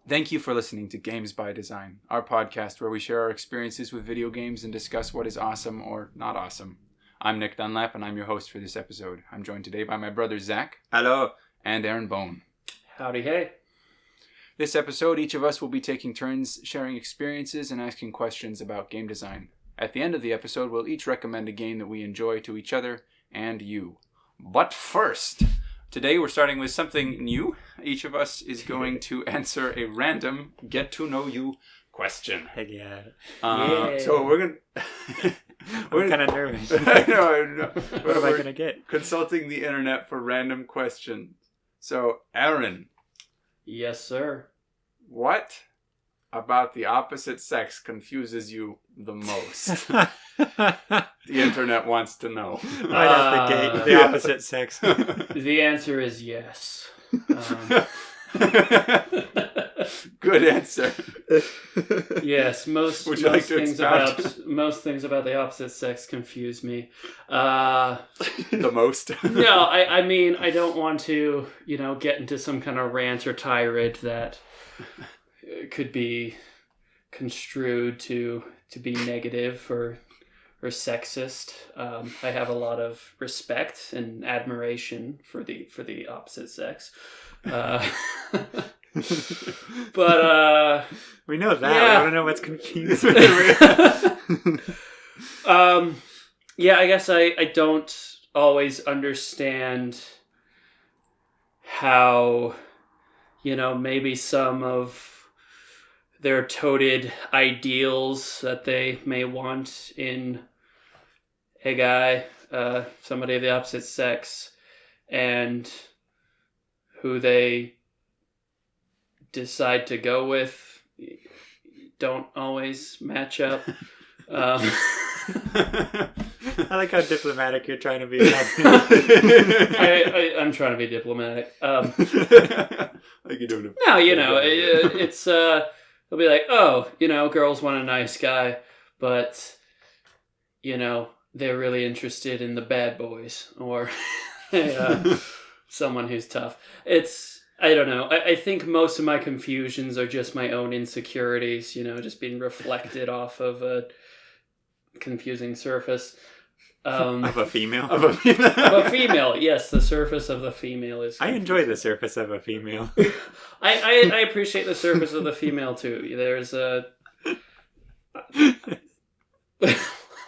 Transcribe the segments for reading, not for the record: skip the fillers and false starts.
Thank you for listening to Games by Design, our podcast where we share our experiences with video games and discuss what is awesome or not awesome. I'm Nick Dunlap, and I'm your host for this episode. I'm joined today by my brother Zach. Hello. And Aaron Bone. Howdy, hey. This episode, each of us will be taking turns sharing experiences and asking questions about game design. At the end of the episode, we'll each recommend a game that we enjoy to each other and you. But first, today we're starting with something new. Each of us is going to answer a random get-to-know-you question. Heck yeah. So we're going to... I'm kind of nervous. I know. What am I going to get? Consulting the internet for random questions. So, Aaron. Yes, sir. What about the opposite sex confuses you the most? The internet wants to know. Right out the gate, the opposite sex. The answer is yes. Good answer. Yes, most things about the opposite sex confuse me. The most. No, I mean I don't want to, get into some kind of rant or tirade that could be construed to be negative or sexist. I have a lot of respect and admiration for the opposite sex. But we know that. Yeah. I don't know what's confusing. Yeah, I guess I don't always understand how, maybe some of their toted ideals that they may want in a guy, somebody of the opposite sex, and who they decide to go with don't always match up. I like how diplomatic you're trying to be. I'm trying to be diplomatic. Like you're doing it. No, it's they'll be like, oh, girls want a nice guy, but they're really interested in the bad boys or someone who's tough. I don't know. I think most of my confusions are just my own insecurities, just being reflected off of a confusing surface. Of a female? Of a female, yes. The surface of the female is confusing. I enjoy the surface of a female. I appreciate the surface of the female, too. There's a...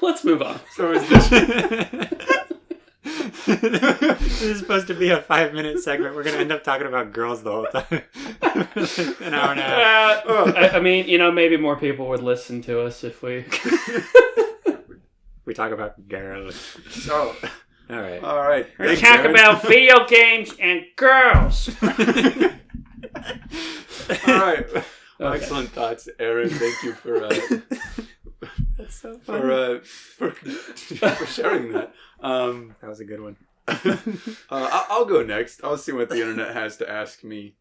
Let's move on. So is this... This is supposed to be a 5-minute segment. We're going to end up talking about girls the whole time. An hour and a half. I mean, maybe more people would listen to us if we... We talk about girls. So, all right. We talk about video games and girls. All right. Okay. Excellent thoughts, Aaron. Thank you for That's so funny. for sharing that. That was a good one. I'll go next. I'll see what the internet has to ask me.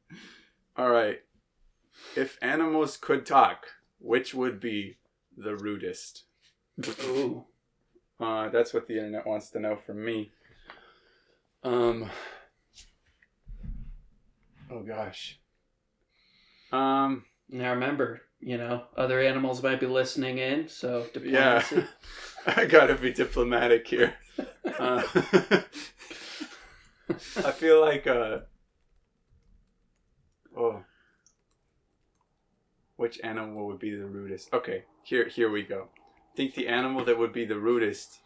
All right. If animals could talk, which would be the rudest? Ooh. That's what the internet wants to know from me. Oh gosh. Now remember, other animals might be listening in, so diplomacy. Yeah. I gotta be diplomatic here. I feel like which animal would be the rudest? Okay, here we go. I think the animal that would be the rudest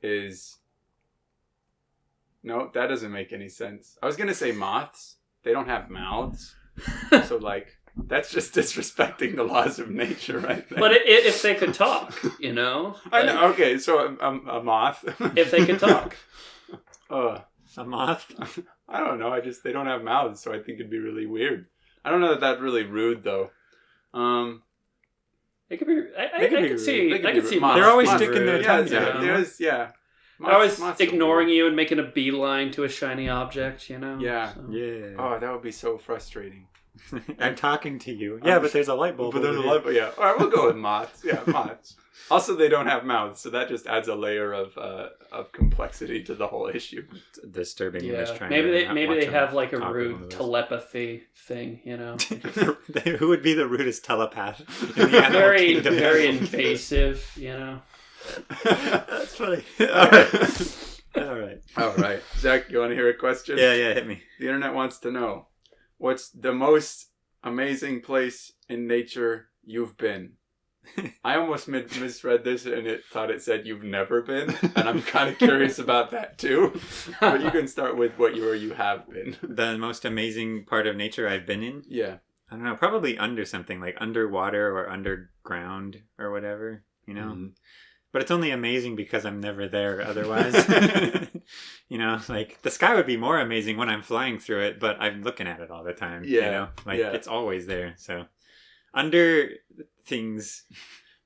is... No, that doesn't make any sense. I was gonna say moths. They don't have mouths. So that's just disrespecting the laws of nature right there. But if they could talk, I know. Okay, so a moth. If they could talk. A moth? I don't know. They don't have mouths, so I think it'd be really weird. I don't know that that's really rude though. It could be. I could see. They're always sticking their tongues out. Yeah. They're always ignoring you and making a beeline to a shiny object. Yeah. So. Yeah. Oh, that would be so frustrating. I'm talking to you. Yeah, but there's a light bulb. But there's a light bulb. Yeah. All right, we'll go with moths. Yeah, moths. Also, they don't have mouths, so that just adds a layer of complexity to the whole issue. It's disturbing. Yeah. Maybe they have like a rude telepathy thing, you know. Who would be the rudest telepath? In the very invasive, you know. That's funny. All right. Zach, you want to hear a question? Yeah, hit me. The internet wants to know, what's the most amazing place in nature you've been? I almost misread this and thought it said you've never been, and I'm kind of curious about that too. But you can start with what you have been. The most amazing part of nature I've been in? Yeah. I don't know, probably under something, like underwater or underground or whatever, you know? Mm-hmm. But it's only amazing because I'm never there otherwise. You know, like the sky would be more amazing when I'm flying through it, but I'm looking at it all the time. Yeah. You know, like it's always there. So under things,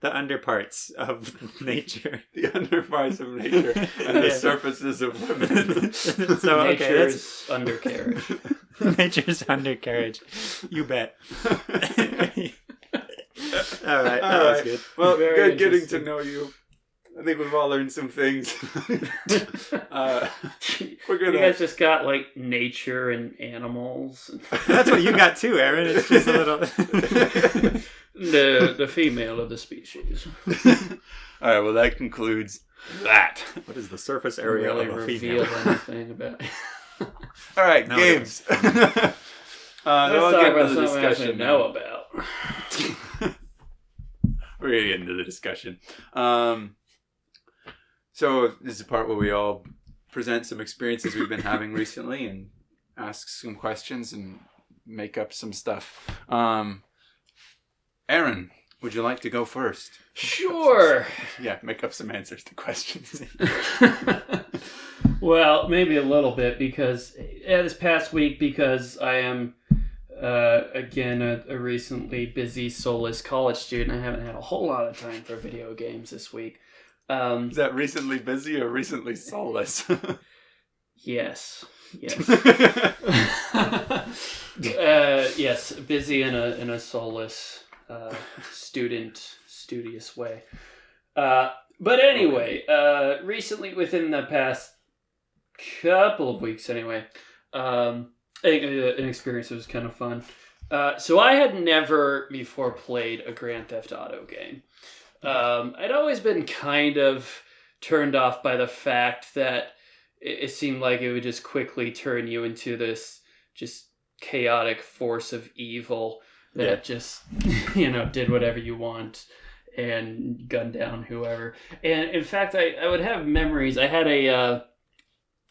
the under parts of nature. The under parts of nature and the surfaces of women. So, nature's undercarriage. Nature's undercarriage. You bet. All right. That was good. Well, good getting to know you. I think we've all learned some things. You guys just got like nature and animals. That's what you got too, Aaron. It's just a little the female of the species. All right. Well, that concludes that. What is the surface area really of a reveal female? anything about? All right, no, games. Let's talk about something I should know about. We're gonna get into the discussion. So this is the part where we all present some experiences we've been having recently and ask some questions and make up some stuff. Aaron, would you like to go first? Sure. Yeah, make up some answers to questions. Well, maybe a little bit because this past week, because I am again a recently busy soulless college student, I haven't had a whole lot of time for video games this week. Is that recently busy or recently soulless? Yes. Yes, busy in a soulless studious way. But anyway, recently within the past couple of weeks anyway, I think an experience that was kind of fun. So I had never before played a Grand Theft Auto game. I'd always been kind of turned off by the fact that it seemed like it would just quickly turn you into this just chaotic force of evil that just, did whatever you want and gunned down whoever. And in fact, I would have memories. I had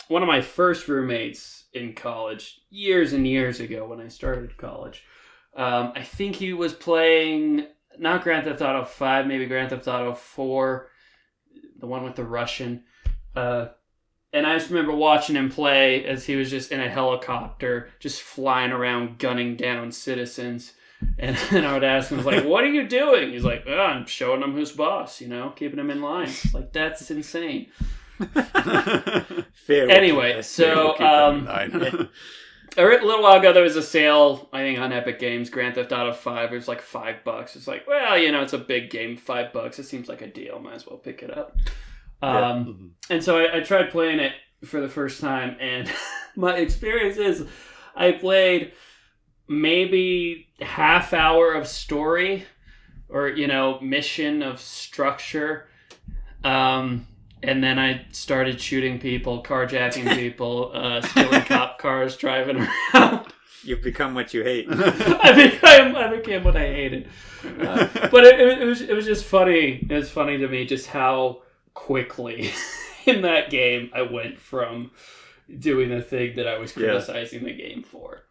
one of my first roommates in college years and years ago when I started college. I think he was playing not Grand Theft Auto 5, maybe Grand Theft Auto 4, the one with the Russian. And I just remember watching him play as he was just in a helicopter, just flying around gunning down citizens. And then I would ask him, like, what are you doing? He's like, I'm showing him who's boss, keeping him in line. Like, that's insane. Anyway, so a little while ago there was a sale, I think on Epic Games, Grand Theft Auto 5. It was like $5. It's like, well, it's a big game, $5. It seems like a deal. Might as well pick it up. And so I tried playing it for the first time, and my experience is I played maybe half hour of story or, mission of structure. And then I started shooting people, carjacking people, stealing cop cars, driving around. You've become what you hate. I became what I hated. But it was just funny. It was funny to me just how quickly in that game I went from doing the thing that I was criticizing the game for.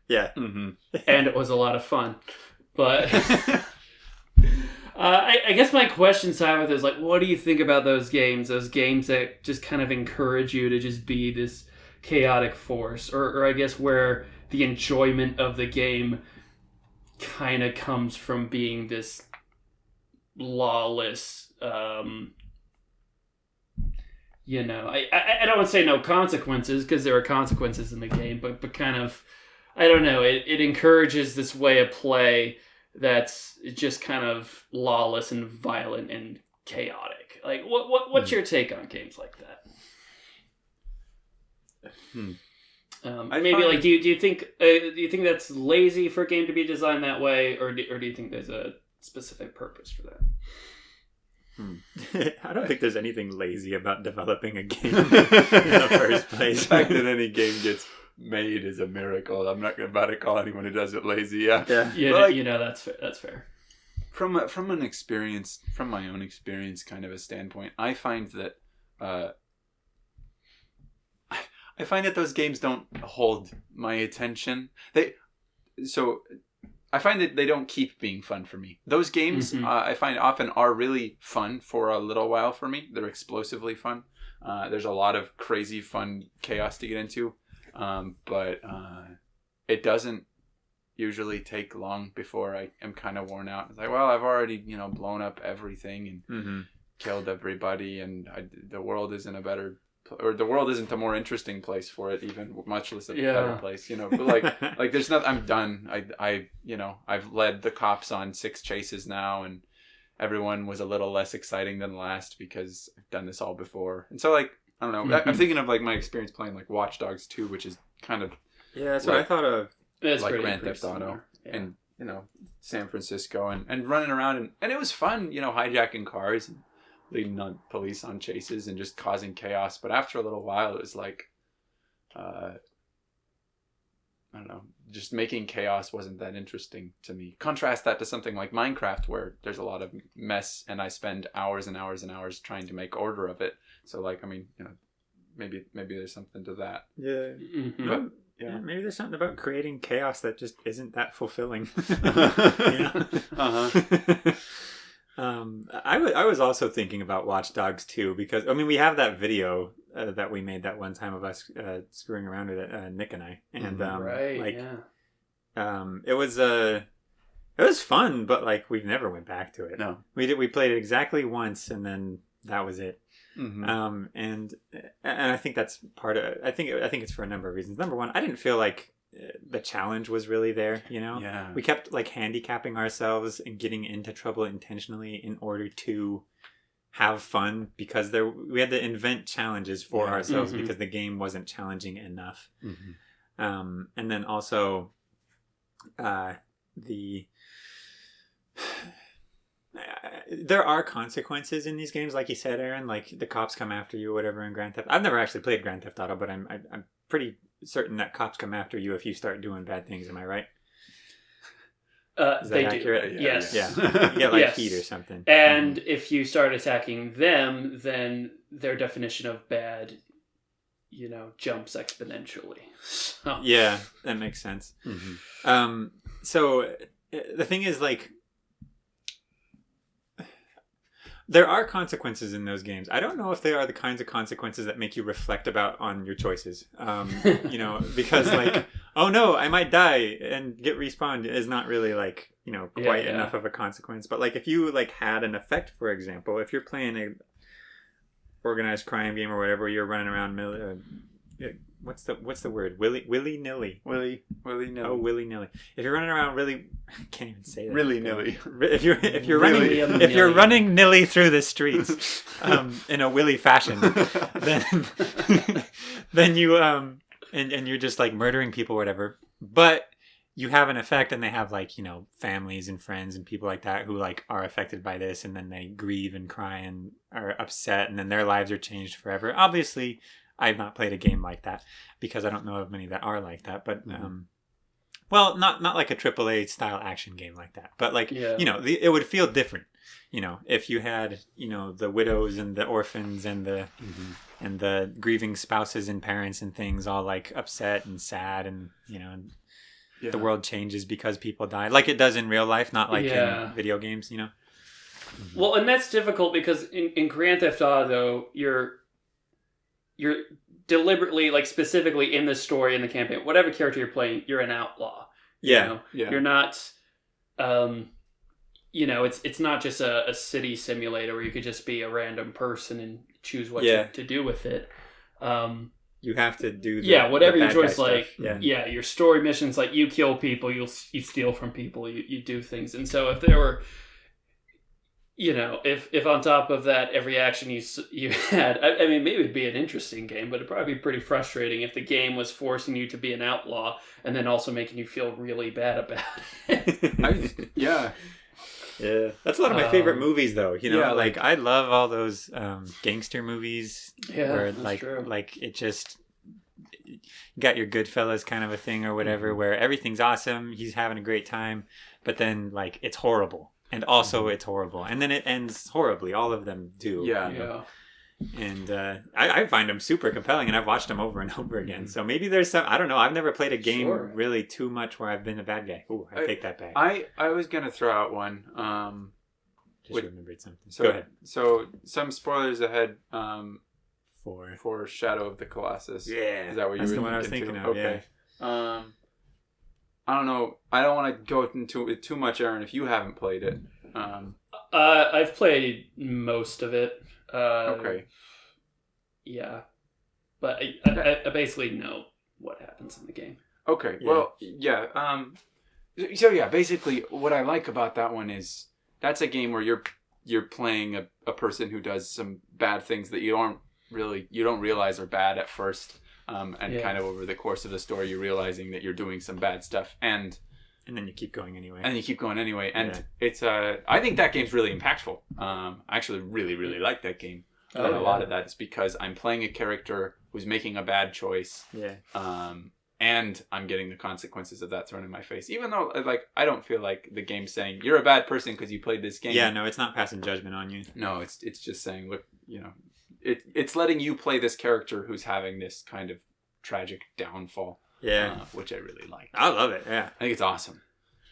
Yeah. Mm-hmm. And it was a lot of fun. But I guess my question, Simon, is like, what do you think about those games that just kind of encourage you to just be this chaotic force? Or I guess where the enjoyment of the game kind of comes from being this lawless, I don't want to say no consequences, because there are consequences in the game, but kind of, I don't know. It encourages this way of play that's just kind of lawless and violent and chaotic. Like, what's your take on games like that? Maybe do you think that's lazy for a game to be designed that way, or do you think there's a specific purpose for that? I don't think there's anything lazy about developing a game in the first place. The fact that any game gets made is a miracle. I'm not about to call anyone who does it lazy. Yeah. That's fair. From my own experience, kind of a standpoint, I find that those games don't hold my attention. I find that they don't keep being fun for me. Those games, I find often are really fun for a little while for me. They're explosively fun. There's a lot of crazy fun chaos to get into. But it doesn't usually take long before I am kind of worn out. It's like, well, I've already, blown up everything and killed everybody, and the world isn't a more interesting place for it, even, much less a better place, But like there's nothing. I'm done. I've led the cops on 6 chases now, and everyone was a little less exciting than last because I've done this all before. And so, like, I don't know. I'm thinking of like my experience playing like Watch Dogs 2, which is kind of that's what I thought of. It's like Grand Theft Auto and San Francisco and running around and it was fun, hijacking cars and leading on police on chases and just causing chaos. But after a little while, it was like, I don't know, just making chaos wasn't that interesting to me. Contrast that to something like Minecraft, where there's a lot of mess and I spend hours and hours and hours trying to make order of it. So, like, I mean, maybe there's something to that. Yeah. Mm-hmm. But, maybe there's something about creating chaos that just isn't that fulfilling. I was also thinking about Watch Dogs 2 because, I mean, we have that video that we made that one time of us screwing around with it, Nick and I, and it was fun, but like we've never went back to it. No, we played it exactly once, and then that was it. Mm-hmm. And I think that's part of. I think it's for a number of reasons. Number one, I didn't feel like the challenge was really there. Yeah. We kept like handicapping ourselves and getting into trouble intentionally in order to have fun because we had to invent challenges for ourselves because the game wasn't challenging enough. Mm-hmm. And then also, there are consequences in these games, like you said, Aaron. Like the cops come after you, or whatever. In Grand Theft, I've never actually played Grand Theft Auto, but I'm pretty certain that cops come after you if you start doing bad things. Am I right? Is that they accurate? do. Yes. Yeah. You get like heat or something. And if you start attacking them, then their definition of bad, jumps exponentially. So. Yeah, that makes sense. Mm-hmm. So the thing is, like, there are consequences in those games. I don't know if they are the kinds of consequences that make you reflect on your choices. Because like, oh no, I might die and get respawned is not really like, quite enough of a consequence. But like if you like had an effect, for example, if you're playing a organized crime game or whatever, you're running around what's the word? Willy-nilly. Willy-nilly. Oh, willy-nilly. If you're running around I can't even say that. Willy-nilly. If you're running nilly through the streets, in a willy fashion, then you and you're just like murdering people or whatever, but you have an effect and they have like, families and friends and people like that who like are affected by this, and then they grieve and cry and are upset, and then their lives are changed forever. Obviously, I've not played a game like that because I don't know of many that are like that, but well, not like a AAA style action game like that, but like it would feel different, if you had the widows and the orphans and the grieving spouses and parents and things all like upset and sad, and the world changes because people die, like it does in real life, not like in video games. Well, and that's difficult because in Grand Theft Auto, you're deliberately, like specifically in the story, in the campaign, whatever character you're playing, you're an outlaw. You're not, it's not just a city simulator where you could just be a random person and choose what to do with it. you have to do whatever the your bad choice, guy like stuff. Yeah. your story missions, like you kill people, you steal from people, you do things. And so if there were, if on top of that every action you had, I mean, maybe it'd be an interesting game, but it'd probably be pretty frustrating if the game was forcing you to be an outlaw and then also making you feel really bad about it. Yeah. Yeah, that's a lot of my favorite movies, though. Yeah, like I love all those gangster movies. Yeah, where that's true. like it just you got your Goodfellas kind of a thing or whatever, where everything's awesome, he's having a great time, but then like it's horrible, and also it's horrible, and then it ends horribly. All of them do. Yeah. And I find them super compelling, and I've watched them over and over again. So maybe there's some, I don't know, I've never played a game really too much where I've been a bad guy. Ooh, I take that back. I was going to throw out one. Remembered something. So, go ahead. So some spoilers ahead For Shadow of the Colossus. Yeah. Is that what you were the one I was thinking of, okay. I don't know. I don't want to go into it too much, Aaron, if you haven't played it. I've played most of it. Okay. Yeah, but I basically know what happens in the game. Okay. Yeah. Well, yeah. So yeah, basically, what I like about that one is that's a game where you're playing a person who does some bad things that you don't realize are bad at first, and kind of over the course of the story, you're realizing that you're doing some bad stuff, and then you keep going anyway. And it's I think that game's really impactful. I actually really, really like that game. And a lot of that is because I'm playing a character who's making a bad choice. Yeah. And I'm getting the consequences of that thrown in my face. Even though, like, I don't feel like the game's saying, you're a bad person because you played this game. Yeah, no, it's not passing judgment on you. No, it's just saying, look, it's letting you play this character who's having this kind of tragic downfall. Yeah. Which I really like. I love it, yeah. I think it's awesome.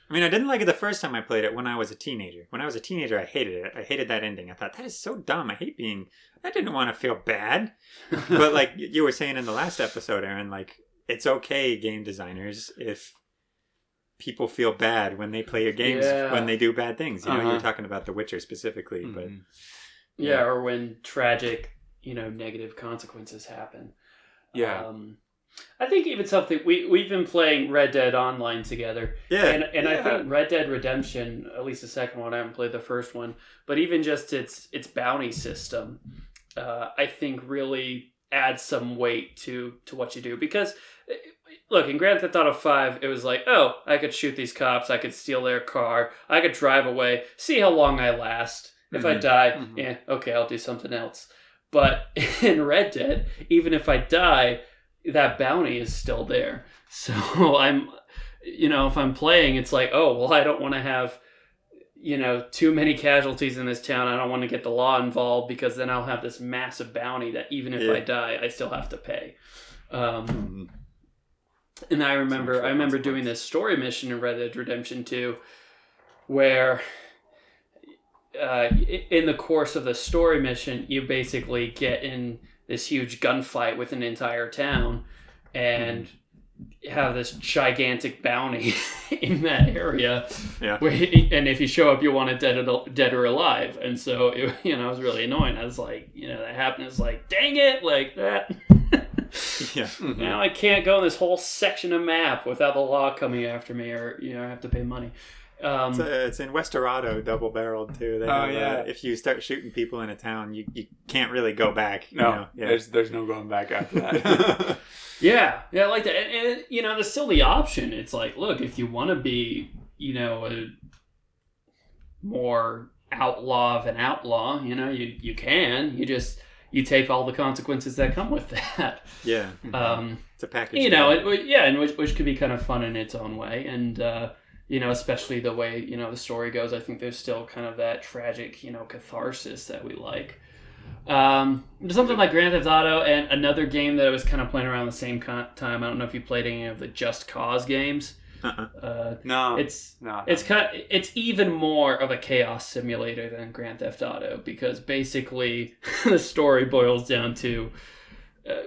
I mean, I didn't like it the first time I played it when I was a teenager. When I was a teenager, I hated it. I hated that ending. I thought, that is so dumb. I didn't want to feel bad. But like you were saying in the last episode, Aaron, like, it's okay, game designers, if people feel bad when they play your games, when they do bad things. You're talking about The Witcher specifically, but... Yeah, or when tragic, negative consequences happen. Yeah. I think even something we've been playing Red Dead Online together. Yeah. And I think Red Dead Redemption, at least the second one, I haven't played the first one, but even just its bounty system, I think really adds some weight to what you do. Because look, in Grand Theft Auto 5, it was like, oh, I could shoot these cops, I could steal their car, I could drive away, see how long I last. If I die, okay, I'll do something else. But in Red Dead, even if I die, that bounty is still there. So I'm, if I'm playing, it's like, oh, well, I don't want to have, too many casualties in this town. I don't want to get the law involved because then I'll have this massive bounty that even if I die, I still have to pay. And I remember doing this story mission in Red Dead Redemption 2 where in the course of the story mission, you basically get in this huge gunfight with an entire town and have this gigantic bounty in that area. Yeah. And if you show up, you want it dead or alive. And so, it was really annoying. I was like, that happened. It's like, dang it, like that. Yeah. Now I can't go in this whole section of map without the law coming after me or, I have to pay money. It's in Westerado, double-barreled too. They have, if you start shooting people in a town, you can't really go back. No, there's no going back after that. Yeah, I like that. And there's still the option. It's like, look, if you want to be, a more outlaw of an outlaw, you can. You take all the consequences that come with that. Yeah. It's a package. And which could be kind of fun in its own way. And especially the way, the story goes, I think there's still kind of that tragic, catharsis that we like. Something like Grand Theft Auto and another game that I was kind of playing around the same time. I don't know if you played any of the Just Cause games. No. It's even more of a chaos simulator than Grand Theft Auto because basically the story boils down to,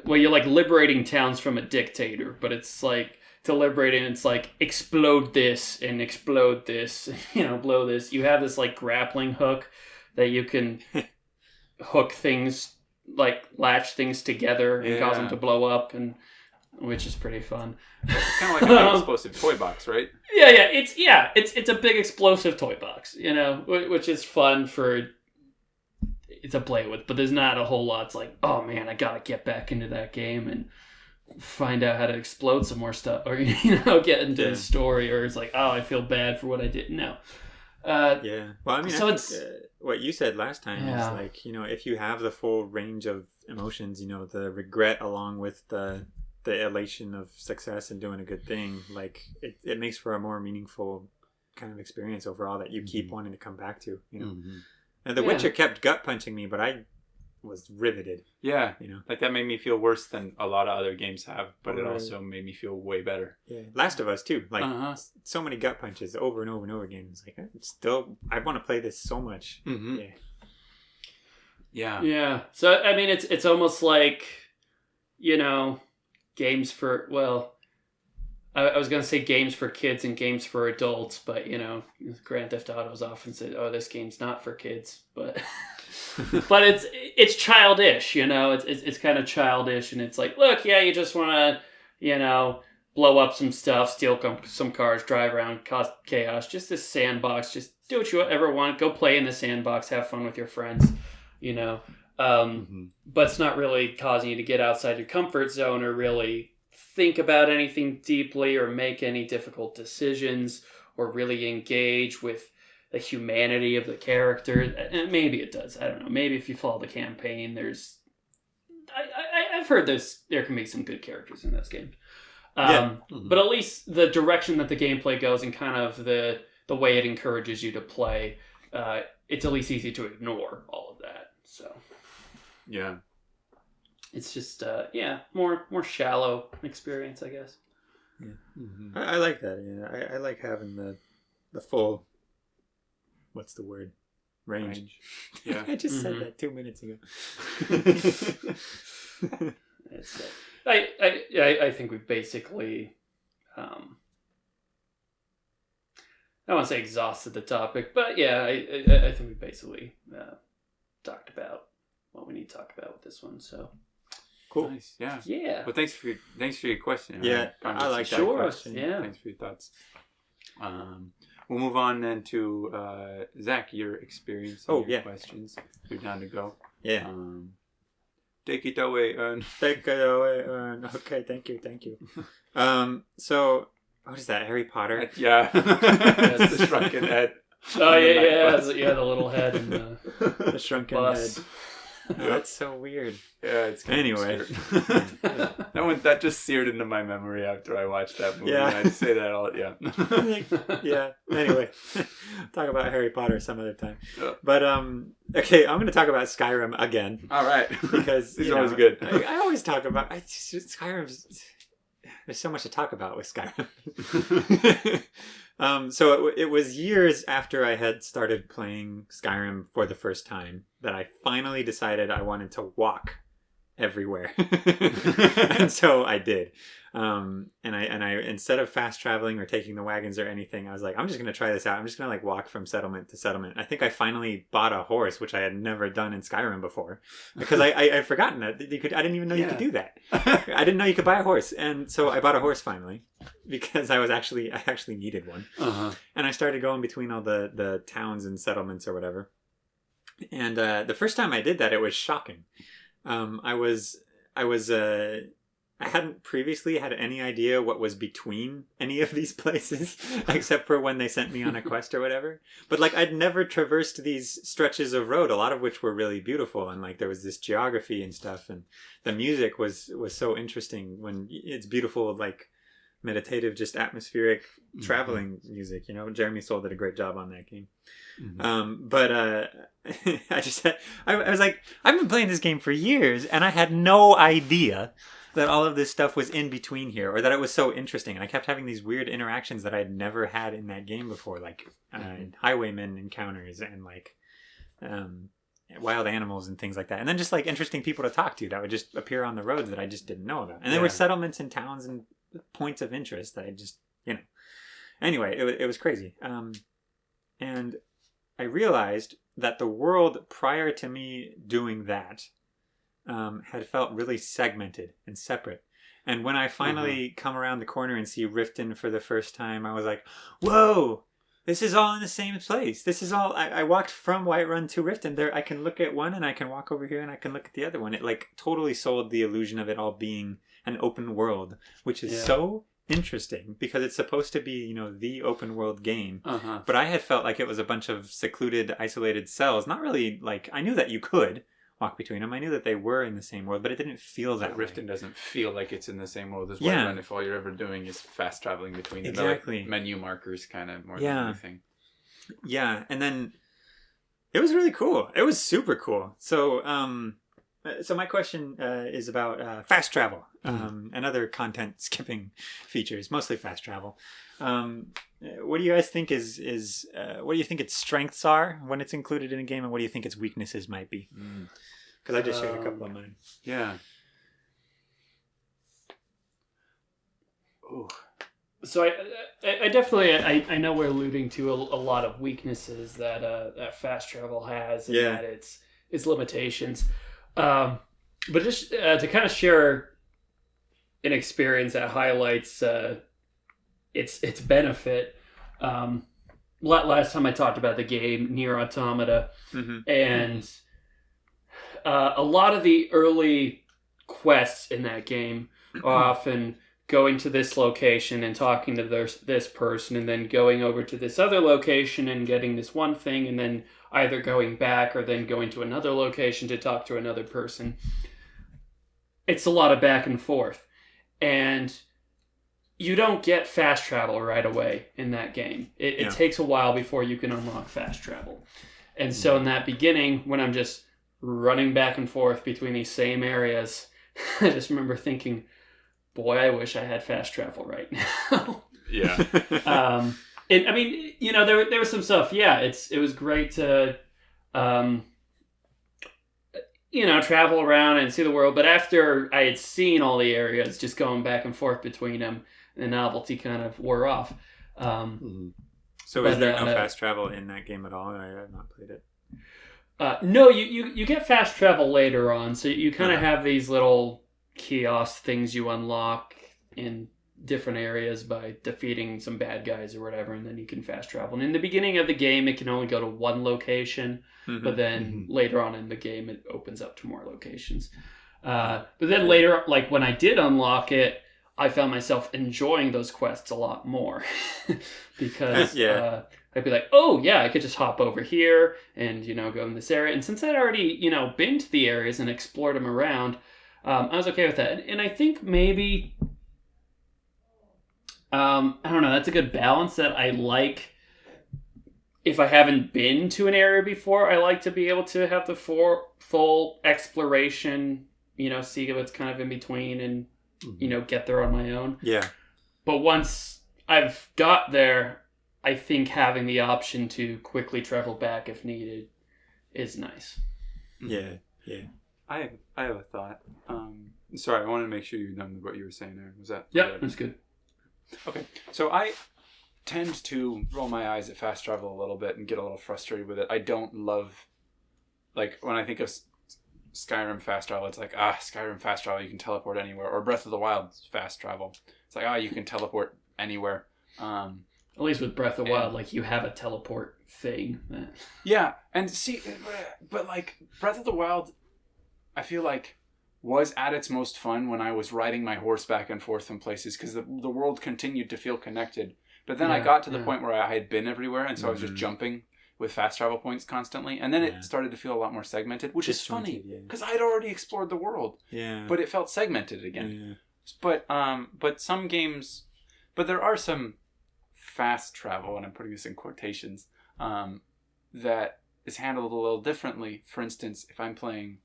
you're like liberating towns from a dictator, but it's like, to liberate it, it's like explode this and explode this, blow this. You have this like grappling hook that you can hook things like latch things together and cause them Yeah. to blow up, and which is pretty fun. It's kind of like a big explosive toy box, right? It's a big explosive toy box, you know, which is fun to play with, but there's not a whole lot. It's like, oh man, I gotta get back into that game and find out how to explode some more stuff, or get into the story, or it's like, oh, I feel bad for what I did. No. Well, I mean, so I think, what you said last time is like, if you have the full range of emotions, the regret along with the elation of success and doing a good thing, like it makes for a more meaningful kind of experience overall that you keep wanting to come back to, And The Witcher kept gut punching me, but I was riveted. Yeah, like that made me feel worse than a lot of other games have, but it also made me feel way better. Yeah, Last of Us too. Like so many gut punches over and over and over again. It's like I want to play this so much. Mm-hmm. Yeah. So I mean, it's almost like games for I was gonna say games for kids and games for adults, but Grand Theft Auto's often said, "Oh, this game's not for kids," but. But it's childish, it's kind of childish, and it's like, look, you just want to, blow up some stuff, steal some cars, drive around, cause chaos, just this sandbox, just do what you ever want, go play in the sandbox, have fun with your friends, but it's not really causing you to get outside your comfort zone or really think about anything deeply or make any difficult decisions or really engage with the humanity of the character. And maybe it does. I don't know. Maybe if you follow the campaign, I've heard there can be some good characters in this game. But at least the direction that the gameplay goes and kind of the way it encourages you to play, it's at least easy to ignore all of that. So yeah, it's just more shallow experience, I guess. Yeah, I like that. Yeah, I like having the full. What's the word? Range. Yeah. I just said that 2 minutes ago. I think we basically, I don't want to say exhausted the topic, but I think we basically talked about what we need to talk about with this one. So cool. Nice. Yeah. Yeah. Well, thanks for your question. Yeah, I like that question. Yeah. Thanks for your thoughts. We'll move on then to Zach, your experience and your questions. You're down to go. Yeah. Take it away, Take it away, Okay, thank you. So, what is that, Harry Potter? Yeah. That's the shrunken head. Oh, yeah, the little head and the shrunken bus. head. Oh, that's so weird. Yeah, it's kind anyway. That just seared into my memory after I watched that movie. Yeah. I say that all. Yeah. Yeah. Anyway, talk about Harry Potter some other time. But okay, I'm going to talk about Skyrim again. All right, because it's always good. I always talk about Skyrim. There's so much to talk about with Skyrim. So it was years after I had started playing Skyrim for the first time that I finally decided I wanted to walk everywhere. And so I did. And I instead of fast traveling or taking the wagons or anything, I was like, I'm just going to try this out. I'm just going to walk from settlement to settlement. I think I finally bought a horse, which I had never done in Skyrim before, because I'd forgotten that I didn't even know you could do that. I didn't know you could buy a horse. And so I bought a horse finally because I actually needed one. And I started going between all the towns and settlements or whatever. And the first time I did that, it was shocking. I hadn't previously had any idea what was between any of these places, except for when they sent me on a quest or whatever. But I'd never traversed these stretches of road, a lot of which were really beautiful, and there was this geography and stuff, and the music was so interesting when it's beautiful, meditative, just atmospheric traveling music. Jeremy Soule did a great job on that game. But I was like, I've been playing this game for years, and I had no idea that all of this stuff was in between here, or that it was so interesting. And I kept having these weird interactions that I'd never had in that game before, highwaymen encounters and wild animals and things like that. And then just interesting people to talk to that would just appear on the roads that I just didn't know about. And there were settlements and towns and points of interest that I just, Anyway, it was crazy. And I realized that the world prior to me doing that had felt really segmented and separate. And when I finally come around the corner and see Riften for the first time, I was like, whoa, this is all in the same place. This is all, I walked from Whiterun to Riften. There, I can look at one and I can walk over here and I can look at the other one. It like totally sold the illusion of it all being an open world, which is so interesting because it's supposed to be, you know, the open world game. But I had felt like it was a bunch of secluded, isolated cells. Not really like, I knew that you could walk between them. I knew that they were in the same world, but it didn't feel that way. Riften doesn't feel like it's in the same world as Whiterun if all you're ever doing is fast traveling between them. Exactly. Like menu markers kind of more than anything. Yeah, and then it was really cool. It was super cool. So my question is about fast travel and other content skipping features, mostly fast travel. What do you guys think is what do you think its strengths are when it's included in a game, and what do you think its weaknesses might be? Because I just shared a couple of mine. Yeah. Ooh. So I definitely I know we're alluding to a lot of weaknesses that fast travel has, and that its limitations. But just to kind of share an experience that highlights its benefit. Last time I talked about the game Nier Automata, and a lot of the early quests in that game are often going to this location and talking to this person, and then going over to this other location and getting this one thing, and then either going back or then going to another location to talk to another person. It's a lot of back and forth. And you don't get fast travel right away in that game. It takes a while before you can unlock fast travel. And so in that beginning, when I'm just running back and forth between these same areas, I just remember thinking, boy, I wish I had fast travel right now. And I mean, you know, there was some stuff. Yeah, it was great to, you know, travel around and see the world. But after I had seen all the areas, just going back and forth between them, the novelty kind of wore off. So is there no fast travel in that game at all? I have not played it. No, you get fast travel later on. So you kind of have these little kiosk things you unlock in different areas by defeating some bad guys or whatever, and then you can fast travel. And in the beginning of the game, it can only go to one location, but then later on in the game, it opens up to more locations. But then later, like when I did unlock it, I found myself enjoying those quests a lot more because I'd be like, oh yeah, I could just hop over here and, you know, go in this area. And since I'd already, you know, been to the areas and explored them around, I was okay with that. And I think maybe, I don't know, that's a good balance that I like. If I haven't been to an area before, I like to be able to have the full exploration, you know, see what's kind of in between and, you know, get there on my own. Yeah. But once I've got there, I think having the option to quickly travel back if needed is nice. Yeah. I have a thought. Sorry, I wanted to make sure you're done with what you were saying there. Was that? Yeah, that's good. Okay, so I tend to roll my eyes at fast travel a little bit and get a little frustrated with it. I don't love, like, when I think of Skyrim fast travel, it's like, Skyrim fast travel, you can teleport anywhere. Or Breath of the Wild fast travel. It's like, you can teleport anywhere. At least with Breath of the Wild, like, you have a teleport thing. Yeah, and see, but like, Breath of the Wild, I feel like, was at its most fun when I was riding my horse back and forth in places, because the world continued to feel connected. But then I got to the point where I had been everywhere, and so I was just jumping with fast travel points constantly. And then it started to feel a lot more segmented, which is funny, because I'd already explored the world. Yeah. But it felt segmented again. Yeah. But some games... But there are some fast travel, and I'm putting this in quotations, that is handled a little differently. For instance, if I'm playing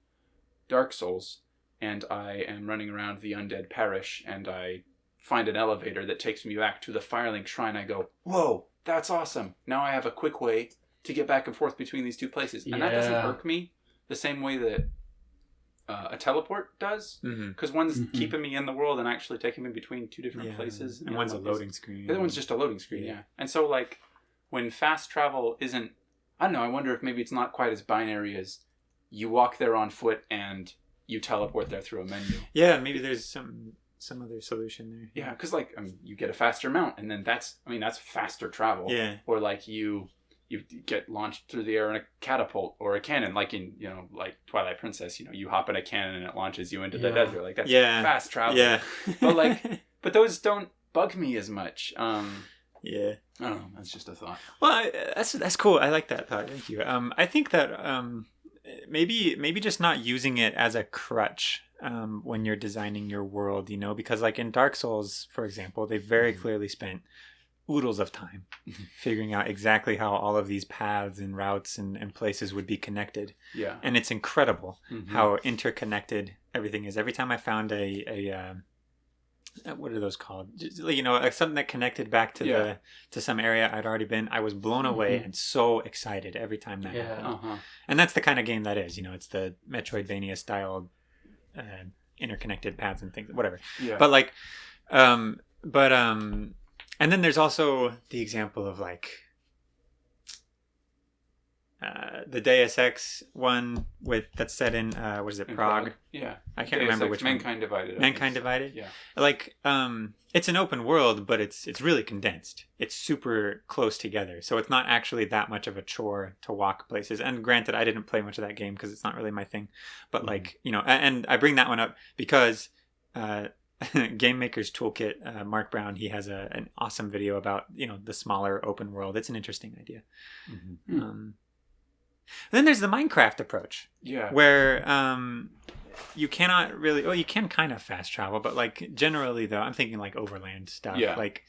Dark Souls, and I am running around the undead parish, and I find an elevator that takes me back to the Firelink Shrine, I go, whoa, that's awesome. Now I have a quick way to get back and forth between these two places. And that doesn't irk me the same way that a teleport does, because one's keeping me in the world and actually taking me between two different places. And one's a loading screen. The other one's just a loading screen, And so, like, when fast travel isn't, I don't know, I wonder if maybe it's not quite as binary as you walk there on foot and you teleport there through a menu. Yeah, maybe there's some other solution there. Yeah, because like you get a faster mount, and then that's faster travel. Yeah. Or like you get launched through the air in a catapult or a cannon, like in like Twilight Princess. You hop in a cannon and it launches you into the desert. Like that's fast travel. Yeah. but those don't bug me as much. Yeah. I don't know. That's just a thought. Well, that's cool. I like that thought. Thank you. I think that maybe just not using it as a crutch when you're designing your world, because like in Dark Souls, for example, they very clearly spent oodles of time figuring out exactly how all of these paths and routes and places would be connected. Yeah. And it's incredible how interconnected everything is. Every time I found a what are those called? Like something that connected back to some area I'd already been. I was blown away and so excited every time that happened. And that's the kind of game that is. It's the Metroidvania style interconnected paths and things, whatever. Yeah. But like, and then there's also the example of like the Deus Ex one that's set in what is it, Prague? Yeah, I can't remember which Mankind Divided. Mankind Divided. Yeah, like it's an open world, but it's really condensed. It's super close together, so it's not actually that much of a chore to walk places. And granted, I didn't play much of that game because it's not really my thing. But like and I bring that one up because Game Maker's Toolkit, Mark Brown, he has an awesome video about the smaller open world. It's an interesting idea. Then there's the Minecraft approach, where you cannot really, you can kind of fast travel, but like generally though, I'm thinking like overland stuff. Like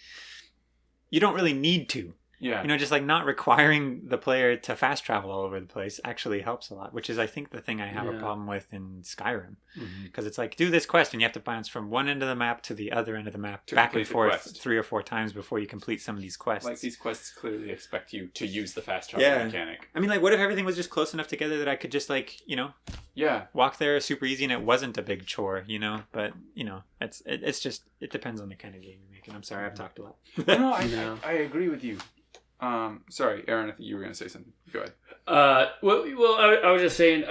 you don't really need to. Yeah. Just like not requiring the player to fast travel all over the place actually helps a lot, which is I think the thing I have a problem with in Skyrim. Because it's like, do this quest and you have to bounce from one end of the map to the other end of the map back and forth 3 or 4 times before you complete some of these quests. Like these quests clearly expect you to use the fast travel mechanic. I mean, like, what if everything was just close enough together that I could just like, walk there super easy and it wasn't a big chore, But, it's just, it depends on the kind of game you're making. I'm sorry, I've talked a lot. No, I agree with you. Sorry, Aaron, I think you were going to say something. Go ahead. Well, I was just saying,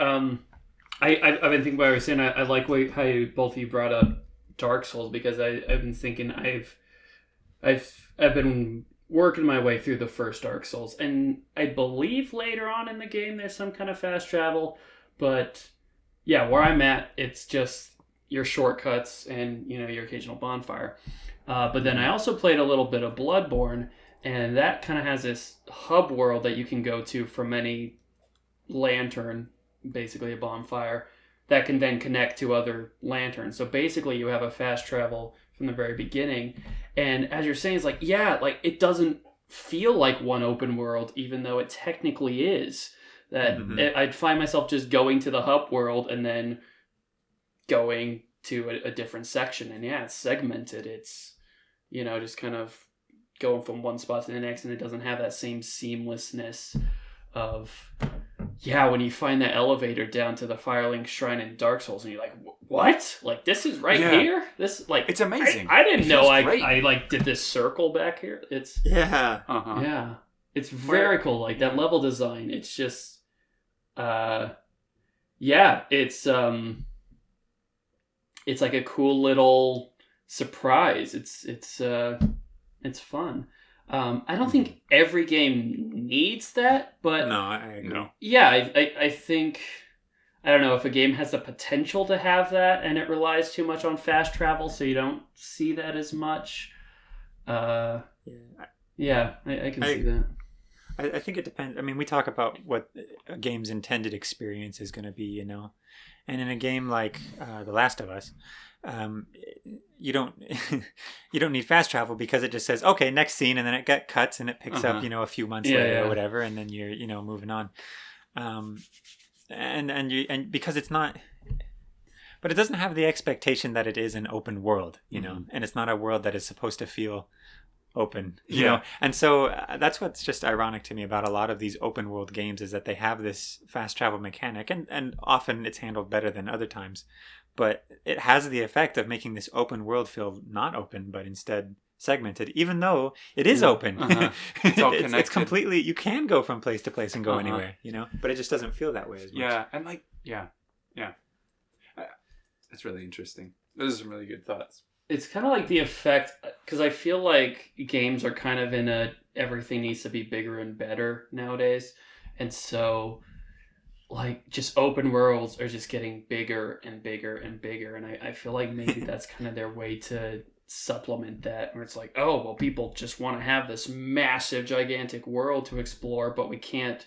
I've been thinking about what I was saying. I like how both of you brought up Dark Souls because I've been thinking I've been working my way through the first Dark Souls, and I believe later on in the game there's some kind of fast travel, but yeah, where I'm at, it's just your shortcuts and your occasional bonfire. But then I also played a little bit of Bloodborne. And that kind of has this hub world that you can go to from any lantern, basically a bonfire, that can then connect to other lanterns. So basically you have a fast travel from the very beginning. And as you're saying, it's like, it doesn't feel like one open world, even though it technically is. That I'd find myself just going to the hub world and then going to a different section. And it's segmented. It's, just kind of going from one spot to the next, and it doesn't have that same seamlessness of when you find that elevator down to the Firelink Shrine in Dark Souls and you're like, what? Like, this is right here? This, like, it's amazing. I didn't know I like did this circle back here. It's it's very cool. Like that level design, it's just it's like a cool little surprise. It's fun. I don't think every game needs that, but no, I agree. No. Yeah, I think, I don't know if a game has the potential to have that and it relies too much on fast travel, so you don't see that as much. I can see that. I think it depends. I mean, we talk about what a game's intended experience is going to be, and in a game like The Last of Us, you don't need fast travel because it just says, okay, next scene, and then it cuts and it picks up a few months later or whatever, and then you're moving on, and because it's not, but it doesn't have the expectation that it is an open world, and it's not a world that is supposed to feel open, you know, and so that's what's just ironic to me about a lot of these open world games is that they have this fast travel mechanic, and often it's handled better than other times. But it has the effect of making this open world feel not open, but instead segmented, even though it is open. It's all connected. It's completely, you can go from place to place and go anywhere, but it just doesn't feel that way as much. Yeah, and That's really interesting. Those are some really good thoughts. It's kind of like the effect, because I feel like games are kind of in a everything needs to be bigger and better nowadays. And so, like, just open worlds are just getting bigger and bigger and bigger. And I feel like maybe that's kind of their way to supplement that, where it's like, oh, well, people just want to have this massive, gigantic world to explore, but we can't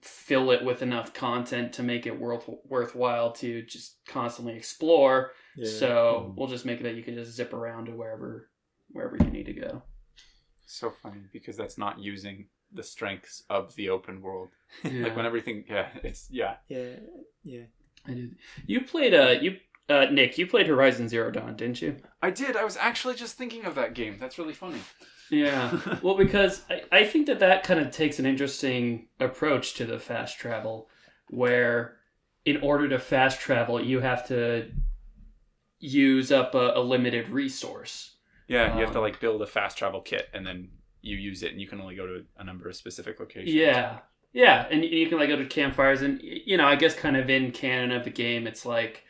fill it with enough content to make it worthwhile to just constantly explore. Yeah. So we'll just make it that you can just zip around to wherever you need to go. So funny, because that's not using the strengths of the open world. Yeah. Like when everything, Yeah. I did. You played Nick, you played Horizon Zero Dawn, didn't you? I did. I was actually just thinking of that game. That's really funny. Yeah. Well, because I think that kind of takes an interesting approach to the fast travel, where in order to fast travel, you have to use up a limited resource. Yeah, you have to like build a fast travel kit, and then you use it, and you can only go to a number of specific locations. Yeah, and you can like go to campfires, and I guess kind of in canon of the game, it's like,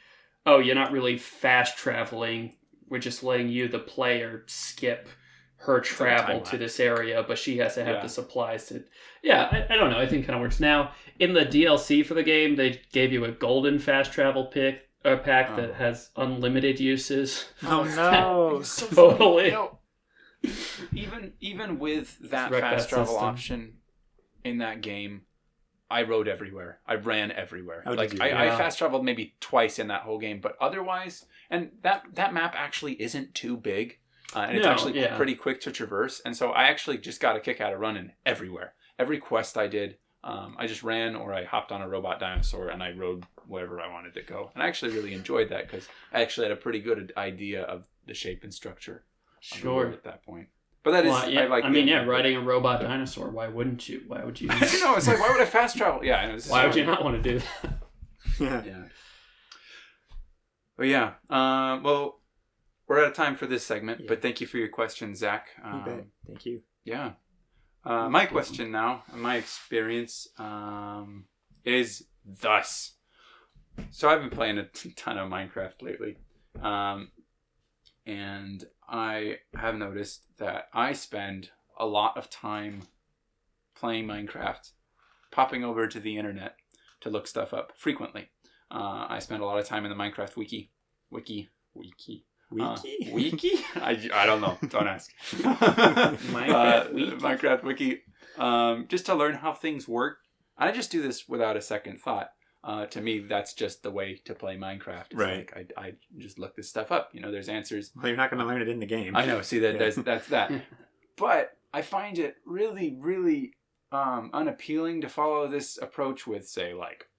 oh, you're not really fast traveling. We're just letting you, the player, skip her travel to this area, but she has to have the supplies to. Yeah, I don't know. I think it kind of works. Now, in the DLC for the game, they gave you a golden fast travel pack that has unlimited uses. Oh no! So totally. Even with that fast travel option in that game, I rode everywhere. I ran everywhere. I fast traveled maybe twice in that whole game, but otherwise, and that map actually isn't too big. And it's actually pretty quick to traverse. And so I actually just got a kick out of running everywhere. Every quest I did, I just ran, or I hopped on a robot dinosaur and I rode wherever I wanted to go. And I actually really enjoyed that because I actually had a pretty good idea of the shape and structure of the world at that point. But that is, riding a robot dinosaur. Why wouldn't you? Why would you? It's like, why would I fast travel? Yeah, I know. Why would you not want to do that? Yeah. But yeah, well, we're out of time for this segment, but thank you for your question, Zach. You bet. Thank you. Yeah. My question now, my experience, is thus. So I've been playing a ton of Minecraft lately. And I have noticed that I spend a lot of time playing Minecraft, popping over to the internet to look stuff up frequently. I spend a lot of time in the Minecraft Wiki. Wiki? Wiki? I don't know. Don't ask. Minecraft Wiki. Just to learn how things work. I just do this without a second thought. To me, that's just the way to play Minecraft. It's right. Like I just look this stuff up. There's answers. Well, you're not going to learn it in the game. I know. See, that's that. But I find it really, really unappealing to follow this approach with, say, like,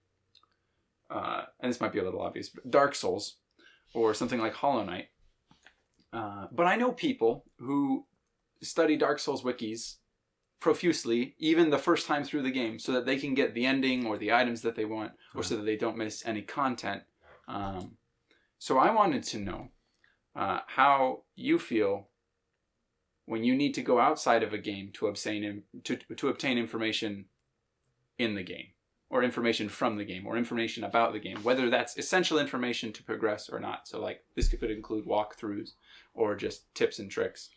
and this might be a little obvious, but Dark Souls or something like Hollow Knight. But I know people who study Dark Souls wikis profusely, even the first time through the game, so that they can get the ending or the items that they want, or so that they don't miss any content. So I wanted to know how you feel when you need to go outside of a game to obtain information in the game, or information from the game, or information about the game, whether that's essential information to progress or not. So like this could include walkthroughs or just tips and tricks.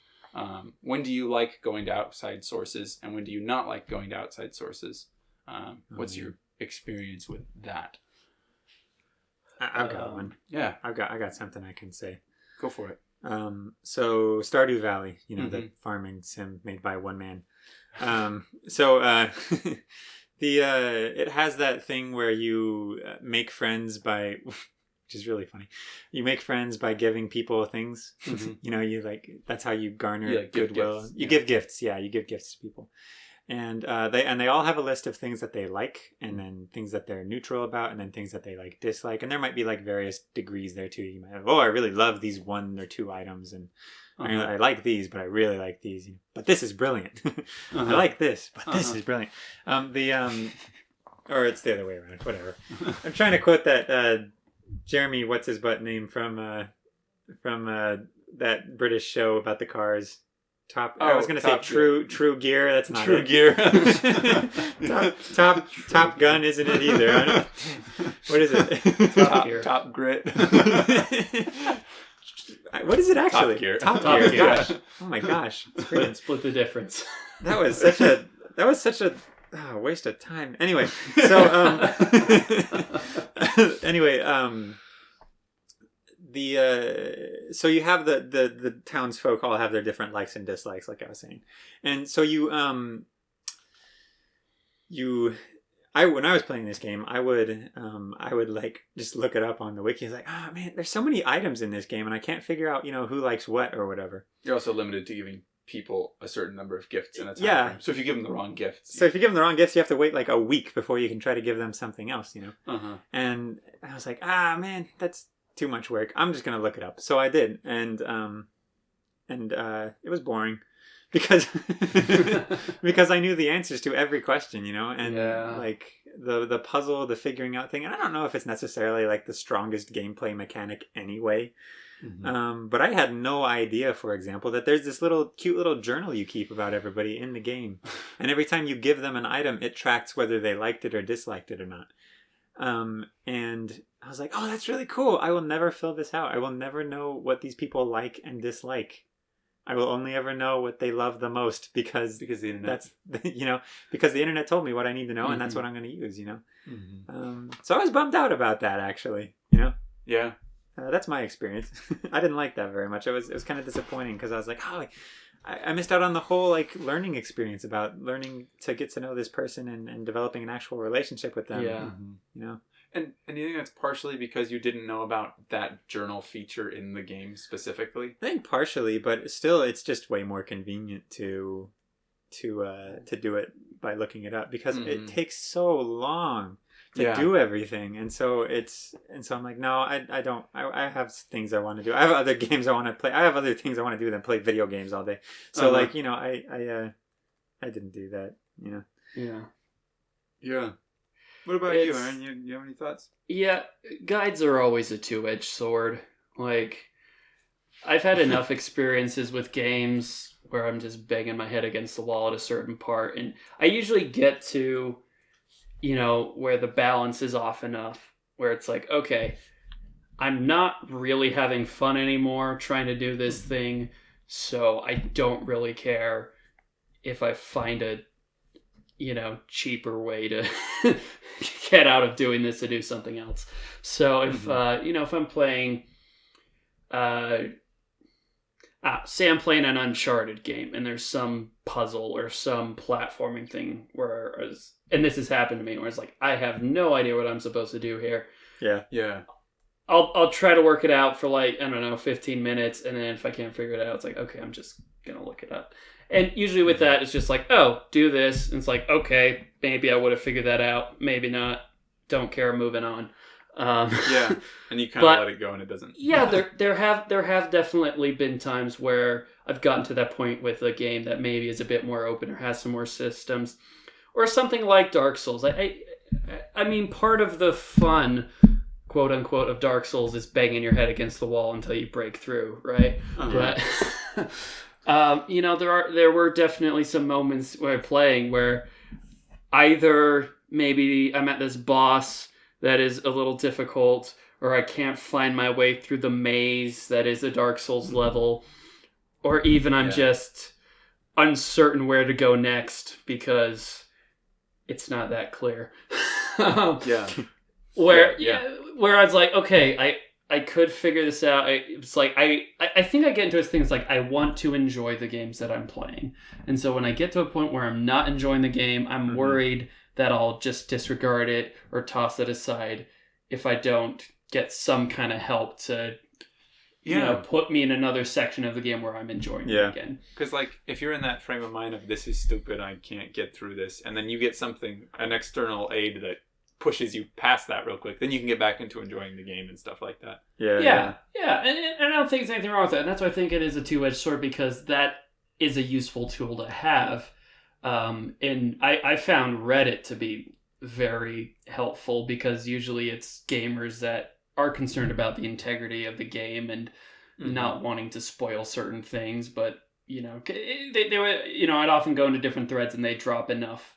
When do you like going to outside sources, and when do you not like going to outside sources? What's your experience with that? I've got one. Yeah, I got something I can say. Go for it. So Stardew Valley, the farming sim made by one man. It has that thing where you make friends by, which is really funny. You make friends by giving people things. Mm-hmm. That's how you garner goodwill. You give gifts. Yeah, you give gifts to people. And they all have a list of things that they like, and then things that they're neutral about, and then things that they like dislike. And there might be like various degrees there too. You might have, I really love these 1 or 2 items, and I like these, but I really like these. But this is brilliant. I like this, but this is brilliant. Or it's the other way around. Whatever. I'm trying to quote that Jeremy, what's his butt name from that British show about the cars. I was going to say Top True Gear. That's not True it. Gear. Top Gun isn't it either. I don't, what is it? Top Grit. What is it actually? Top Gear. Top Top Gear. Gear. Gosh. Oh my gosh. It's brilliant. Split the difference. That was such a waste of time. Anyway, so so you have the townsfolk all have their different likes and dislikes, like I was saying, and so when I was playing this game, I would like just look it up on the wiki. It's like, oh man, there's so many items in this game, and I can't figure out who likes what or whatever. You're also limited to giving people a certain number of gifts in a time frame. So if you give them the wrong gifts, you have to wait like a week before you can try to give them something else. And I was like, man, that's too much work. I'm just gonna look it up. So I did, and it was boring because because I knew the answers to every question, and like the puzzle, the figuring out thing. And I don't know if it's necessarily like the strongest gameplay mechanic anyway. Mm-hmm. But I had no idea, for example, that there's this cute little journal you keep about everybody in the game, and every time you give them an item, it tracks whether they liked it or disliked it or not. And I was like, oh, that's really cool. I will never fill this out. I will never know what these people like and dislike. I will only ever know what they love the most because the internet. Because the internet told me what I need to know, and that's what I'm going to use. Mm-hmm. So I was bummed out about that, actually. Yeah. That's my experience. I didn't like that very much. It was kind of disappointing because I was like, oh, I missed out on the whole learning experience about learning to get to know this person and developing an actual relationship with them. Yeah. And you think that's partially because you didn't know about that journal feature in the game specifically? I think partially, but still, it's just way more convenient to do it by looking it up because it takes so long to do everything, and so I'm like, no, I don't. I have things I want to do. I have other games I want to play. I have other things I want to do than play video games all day. So I didn't do that. Yeah. What about you, Aaron? You have any thoughts? Yeah, guides are always a two-edged sword. Like, I've had enough experiences with games where I'm just banging my head against the wall at a certain part, and I usually get to where the balance is off enough where it's like, okay, I'm not really having fun anymore trying to do this thing, so I don't really care if I find a cheaper way to get out of doing this to do something else. So if if I'm playing say I'm playing an Uncharted game and there's some puzzle or some platforming thing and this has happened to me where it's like, I have no idea what I'm supposed to do here. Yeah. I'll try to work it out for 15 minutes, and then if I can't figure it out, it's like, okay, I'm just gonna look it up. And usually with that, it's just like, oh, do this. And it's like, okay, maybe I would have figured that out, maybe not. Don't care, moving on. Yeah, and you kind of let it go, and it doesn't. Yeah, there have definitely been times where I've gotten to that point with a game that maybe is a bit more open or has some more systems, or something like Dark Souls. I mean, part of the fun, quote unquote, of Dark Souls is banging your head against the wall until you break through, right? But there were definitely some moments where playing where either maybe I'm at this boss that is a little difficult, or I can't find my way through the maze that is a Dark Souls level, or even I'm just uncertain where to go next because it's not that clear. Where I was like, okay, I could figure this out. It's like I think I get into things like I want to enjoy the games that I'm playing, and so when I get to a point where I'm not enjoying the game, I'm worried that I'll just disregard it or toss it aside if I don't get some kind of help to put me in another section of the game where I'm enjoying it again. Because if you're in that frame of mind of this is stupid, I can't get through this, and then you get an external aid that pushes you past that real quick, then you can get back into enjoying the game and stuff like that. Yeah. And I don't think there's anything wrong with that. And that's why I think it is a two-edged sword, because that is a useful tool to have. And I found Reddit to be very helpful, because usually it's gamers that are concerned about the integrity of the game and not wanting to spoil certain things, but they were, I'd often go into different threads and they drop enough,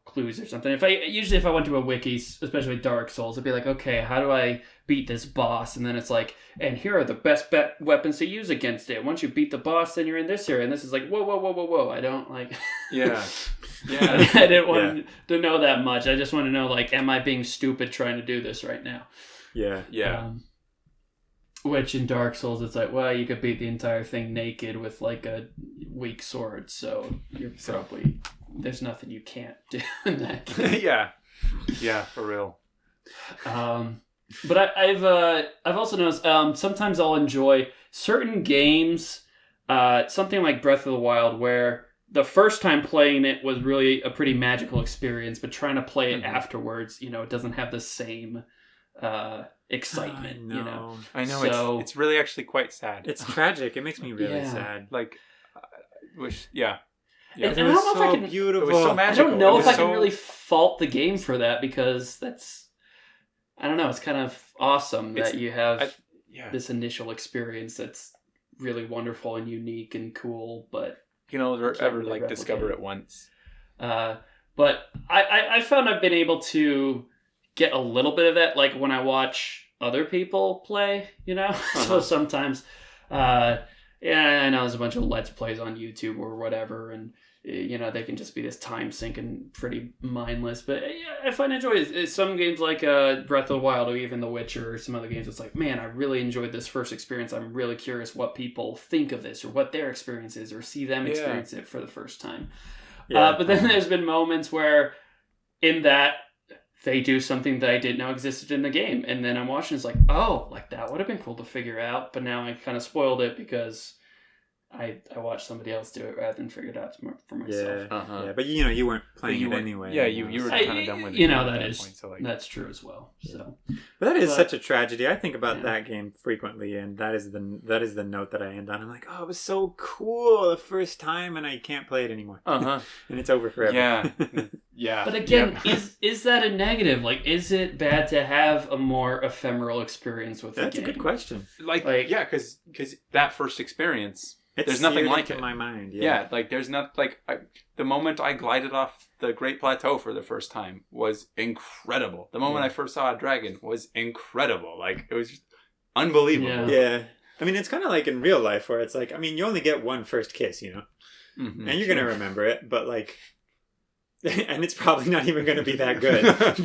clues or something. If I went to a wiki, especially Dark Souls, I'd be like, okay, how do I beat this boss? And then it's like, and here are the best weapons to use against it. Once you beat the boss, then you're in this area. And this is like, whoa. I don't like... Yeah. I didn't want to know that much. I just want to know, like, am I being stupid trying to do this right now? Yeah. Which in Dark Souls, it's like, well, you could beat the entire thing naked with, like, a weak sword. So you're probably... There's nothing you can't do in that game. Yeah, for real. But I've also noticed sometimes I'll enjoy certain games, something like Breath of the Wild, where the first time playing it was really a pretty magical experience, but trying to play it afterwards, it doesn't have the same excitement. I know. So, it's really actually quite sad. It's tragic. It makes me really sad. Like, wish. Yeah. And I don't know if I can. Beautiful. It was so magical. I don't know if I can really fault the game for that, because that's... I don't know. It's kind of awesome that you have this initial experience that's really wonderful and unique and cool, but you can never ever like discover it once. But I found I've been able to get a little bit of that, like when I watch other people play, So sometimes, I know there's a bunch of Let's Plays on YouTube or whatever, and they can just be this time sink and pretty mindless. But I find I enjoy it. Some games like Breath of the Wild or even The Witcher or some other games, it's like, man, I really enjoyed this first experience. I'm really curious what people think of this or what their experience is, or see them experience it for the first time. But then there's been moments where in that they do something that I didn't know existed in the game. And then I'm watching, it's like, oh, like that would have been cool to figure out. But now I kind of spoiled it because I watched somebody else do it rather than figure it out for myself. Yeah, but you weren't playing it anyway. Yeah, you were kind of done with it. That's true as well. So, but that is such a tragedy. I think about that game frequently, and that is the note that I end on. I'm like, oh, it was so cool the first time, and I can't play it anymore. And it's over forever. Yeah. But again, is that a negative? Like, is it bad to have a more ephemeral experience with That's a game? That's a good question. Because that first experience. There's nothing like it in my mind. There's not the moment I glided off the Great Plateau for the first time was incredible. The moment I first saw a dragon was incredible. Like, it was just unbelievable. Yeah. I mean, it's kind of like in real life where it's like, I mean, you only get one first kiss, and you're gonna remember it, but like, and it's probably not even gonna be that good.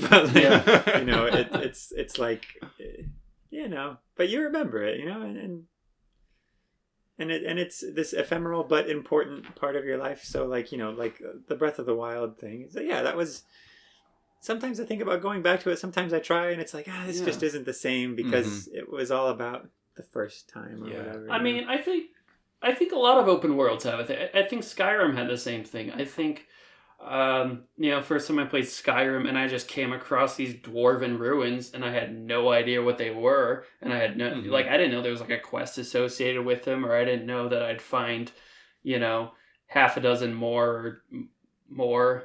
But like, it's like, but you remember it, and it's this ephemeral but important part of your life. So like, like the Breath of the Wild thing. So that was... Sometimes I think about going back to it. Sometimes I try and it's like, this just isn't the same because it was all about the first time or whatever. I mean, I think a lot of open worlds have it. I think Skyrim had the same thing. I think, first time I played Skyrim and I just came across these dwarven ruins and I had no idea what they were, and I had no I didn't know there was like a quest associated with them, or I didn't know that I'd find half a dozen more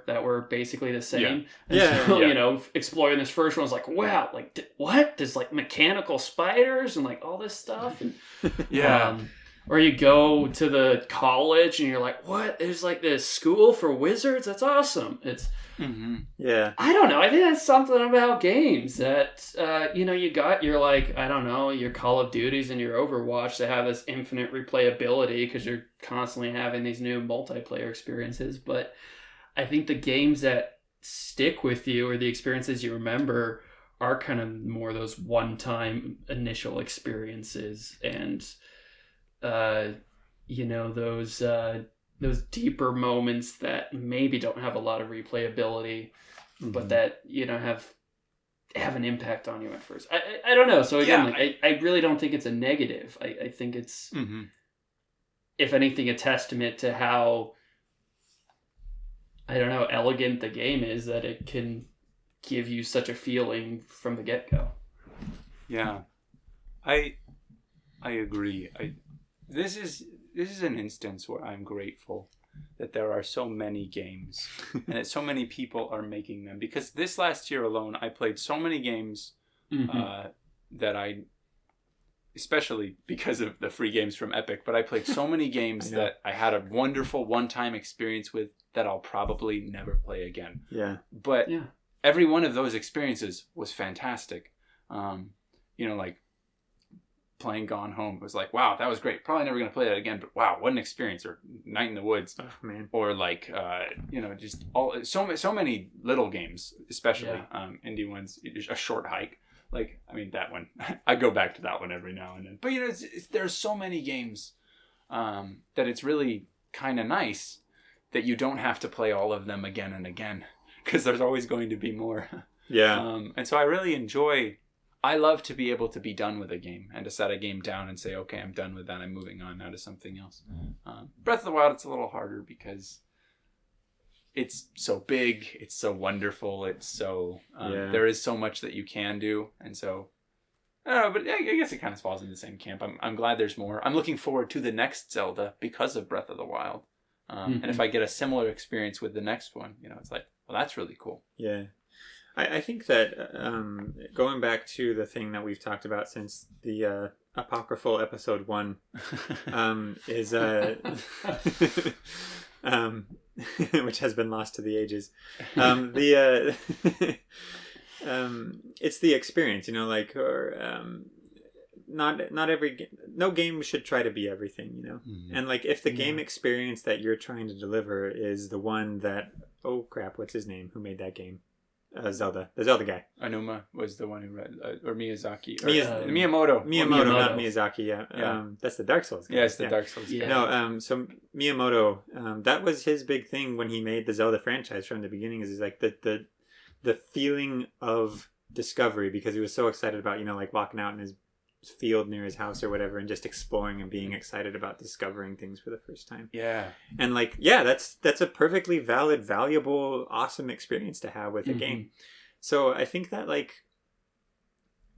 that were basically the same. So, exploring this first one was like, wow, like what? There's like mechanical spiders and like all this stuff. And, or you go to the college and you're like, what? There's like this school for wizards? That's awesome. It's... I don't know. I think that's something about games that, you got your, like, I don't know, your Call of Duties and your Overwatch that have this infinite replayability because you're constantly having these new multiplayer experiences. But I think the games that stick with you or the experiences you remember are kind of more those one-time initial experiences, and those deeper moments that maybe don't have a lot of replayability, but that have an impact on you at first. I don't know. So again, I really don't think it's a negative. I think it's if anything a testament to how, I don't know, elegant the game is, that it can give you such a feeling from the get-go. Yeah, I agree. This is an instance where I'm grateful that there are so many games and that so many people are making them, because this last year alone I played so many games that I especially because of the free games from Epic, but I played so many games that I had a wonderful one-time experience with that I'll probably never play again. Yeah. But every one of those experiences was fantastic. Like playing Gone Home was like, wow, that was great. Probably never going to play that again, but wow, what an experience. Or Night in the Woods. Oh, man. Or like, just so many little games, especially indie ones, A Short Hike. Like, I mean, that one, I go back to that one every now and then. But, there's so many games that it's really kind of nice that you don't have to play all of them again and again, because there's always going to be more. Yeah. And so I love to be able to be done with a game and to set a game down and say, okay, I'm done with that. I'm moving on now to something else. Breath of the Wild, it's a little harder because it's so big, it's so wonderful, it's so there is so much that you can do, and so but I guess it kind of falls in the same camp. I'm glad there's more. I'm looking forward to the next Zelda because of Breath of the Wild, and if I get a similar experience with the next one, it's like, well, that's really cool. Yeah, I think that going back to the thing that we've talked about since the apocryphal episode 1 is which has been lost to the ages. It's the experience, no game should try to be everything, Mm-hmm. And like if the game experience that you're trying to deliver is the one that, oh crap, what's his name? Who made that game? The Zelda guy. Aonuma was the one who read, or Miyazaki. Miyamoto, not Miyazaki. Yeah. That's the Dark Souls guy. Yeah, it's the Dark Souls guy. Yeah. No, so Miyamoto, that was his big thing when he made the Zelda franchise from the beginning. Is like the feeling of discovery, because he was so excited about like walking out in his field near his house or whatever and just exploring and being excited about discovering things for the first time. Yeah. And like, yeah, that's a perfectly valid, valuable, awesome experience to have with a game. So I think that like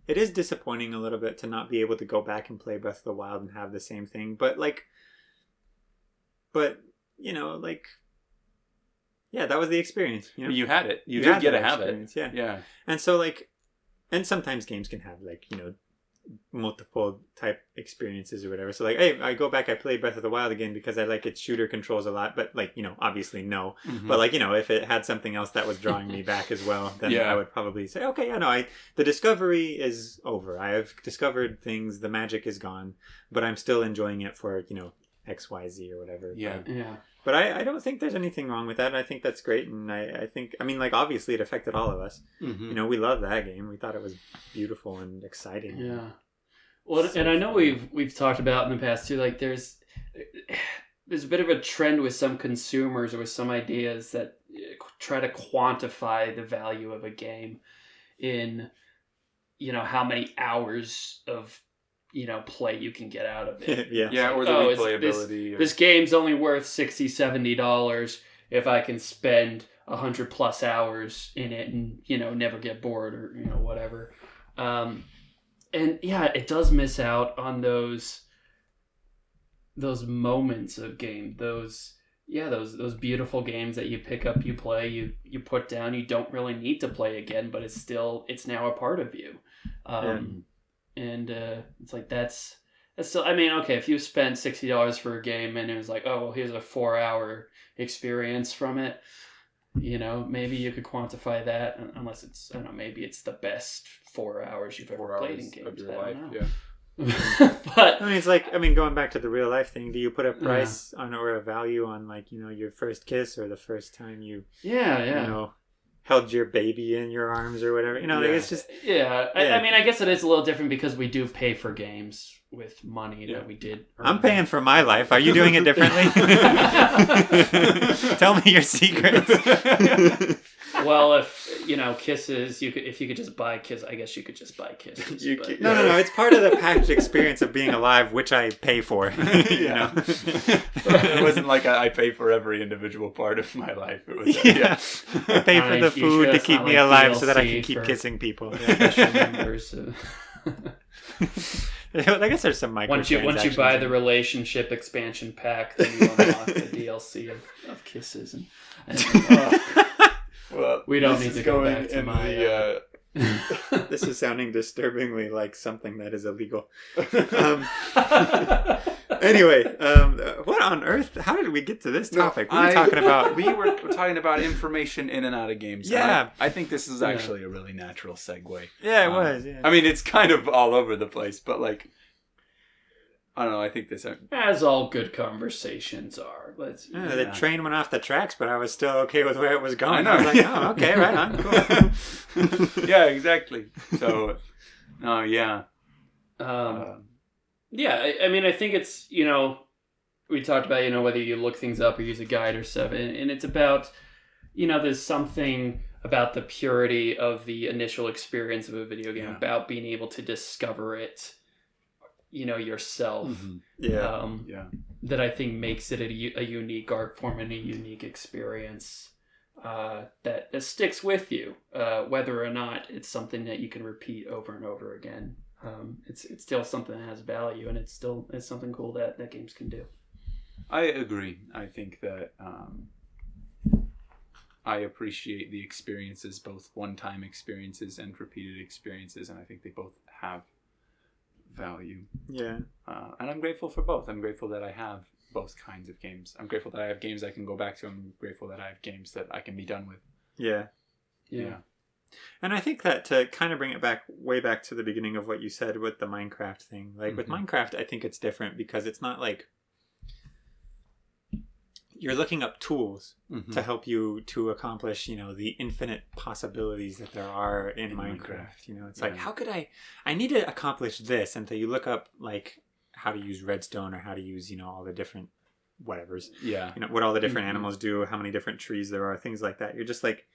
it is disappointing a little bit to not be able to go back and play Breath of the Wild and have the same thing, but yeah, that was the experience. You had it. You did get to have it. Yeah. And so like, and sometimes games can have like, multiple type experiences or whatever. So like, hey, I go back, I play Breath of the Wild again because I like its shooter controls a lot, but like, obviously no. Mm-hmm. But like, if it had something else that was drawing me back as well, then I would probably say, okay, the discovery is over. I have discovered things, the magic is gone, but I'm still enjoying it for, XYZ or whatever. Yeah. But I don't think there's anything wrong with that. I think that's great. And I think, like, obviously it affected all of us. Mm-hmm. We love that game. We thought it was beautiful and exciting. Yeah. Well, and I know we've talked about in the past too, like there's a bit of a trend with some consumers or with some ideas that try to quantify the value of a game in, how many hours of play you can get out of it. Or the replayability. This game's only worth $60, $70 if I can spend 100+ hours in it and, never get bored or, whatever. And yeah, it does miss out on those moments of game, those beautiful games that you pick up, you play, you put down, you don't really need to play again, but it's now a part of you. And it's like that's still, okay, if you spend $60 for a game and it was like, oh, well, here's a 4-hour experience from it, maybe you could quantify that, unless it's, I don't know, maybe it's the best 4 hours you've ever played in games. Of your life, But it's like, going back to the real life thing, do you put a price on or a value on like, your first kiss or the first time you held your baby in your arms or whatever, like it's just I guess it is a little different because we do pay for games with money that we did earn. I'm paying for my life. Are you doing it differently? Tell me your secrets. Well, if kisses, if you could just buy kisses, I guess you could just buy kisses. No, it's part of the package experience of being alive, which I pay for. It wasn't like I pay for every individual part of my life. It was I pay for the food to keep me alive so that I can keep kissing people. Special members. I guess there's some microtransactions. Once you buy the relationship expansion pack, then you unlock the DLC of kisses. And well, we don't need to go back to my This is sounding disturbingly like something that is illegal. Anyway, what on earth? How did we get to this topic? We were talking about... We were talking about information in and out of games. Yeah. I think this is actually a really natural segue. Yeah, it was. Yeah. I mean, it's kind of all over the place, but like... I don't know, I think this... As all good conversations are. The train went off the tracks, but I was still okay with where it was going. I know. I was like, oh, okay, right on, cool. Yeah, exactly. So, yeah. Yeah, I mean, I think it's, we talked about, whether you look things up or use a guide or stuff, and it's about, there's something about the purity of the initial experience of a video game, about being able to discover it, yourself. Mm-hmm. Yeah. That I think makes it a unique art form and a unique experience that sticks with you, whether or not it's something that you can repeat over and over again. It's still something that has value, and it's something cool that games can do. I agree. I think that I appreciate the experiences, both one-time experiences and repeated experiences, and I think they both have value. Yeah. And I'm grateful for both. I'm grateful that I have both kinds of games. I'm grateful that I have games I can go back to. I'm grateful that I have games that I can be done with. Yeah. And I think that to kind of bring it way back to the beginning of what you said with the Minecraft thing, like with Minecraft, I think it's different because it's not like you're looking up tools to help you to accomplish, the infinite possibilities that there are in Minecraft. It's like, how could I need to accomplish this? And so you look up like how to use redstone or how to use, all the different whatevers. Yeah. What all the different animals do, how many different trees there are, things like that. You're just like,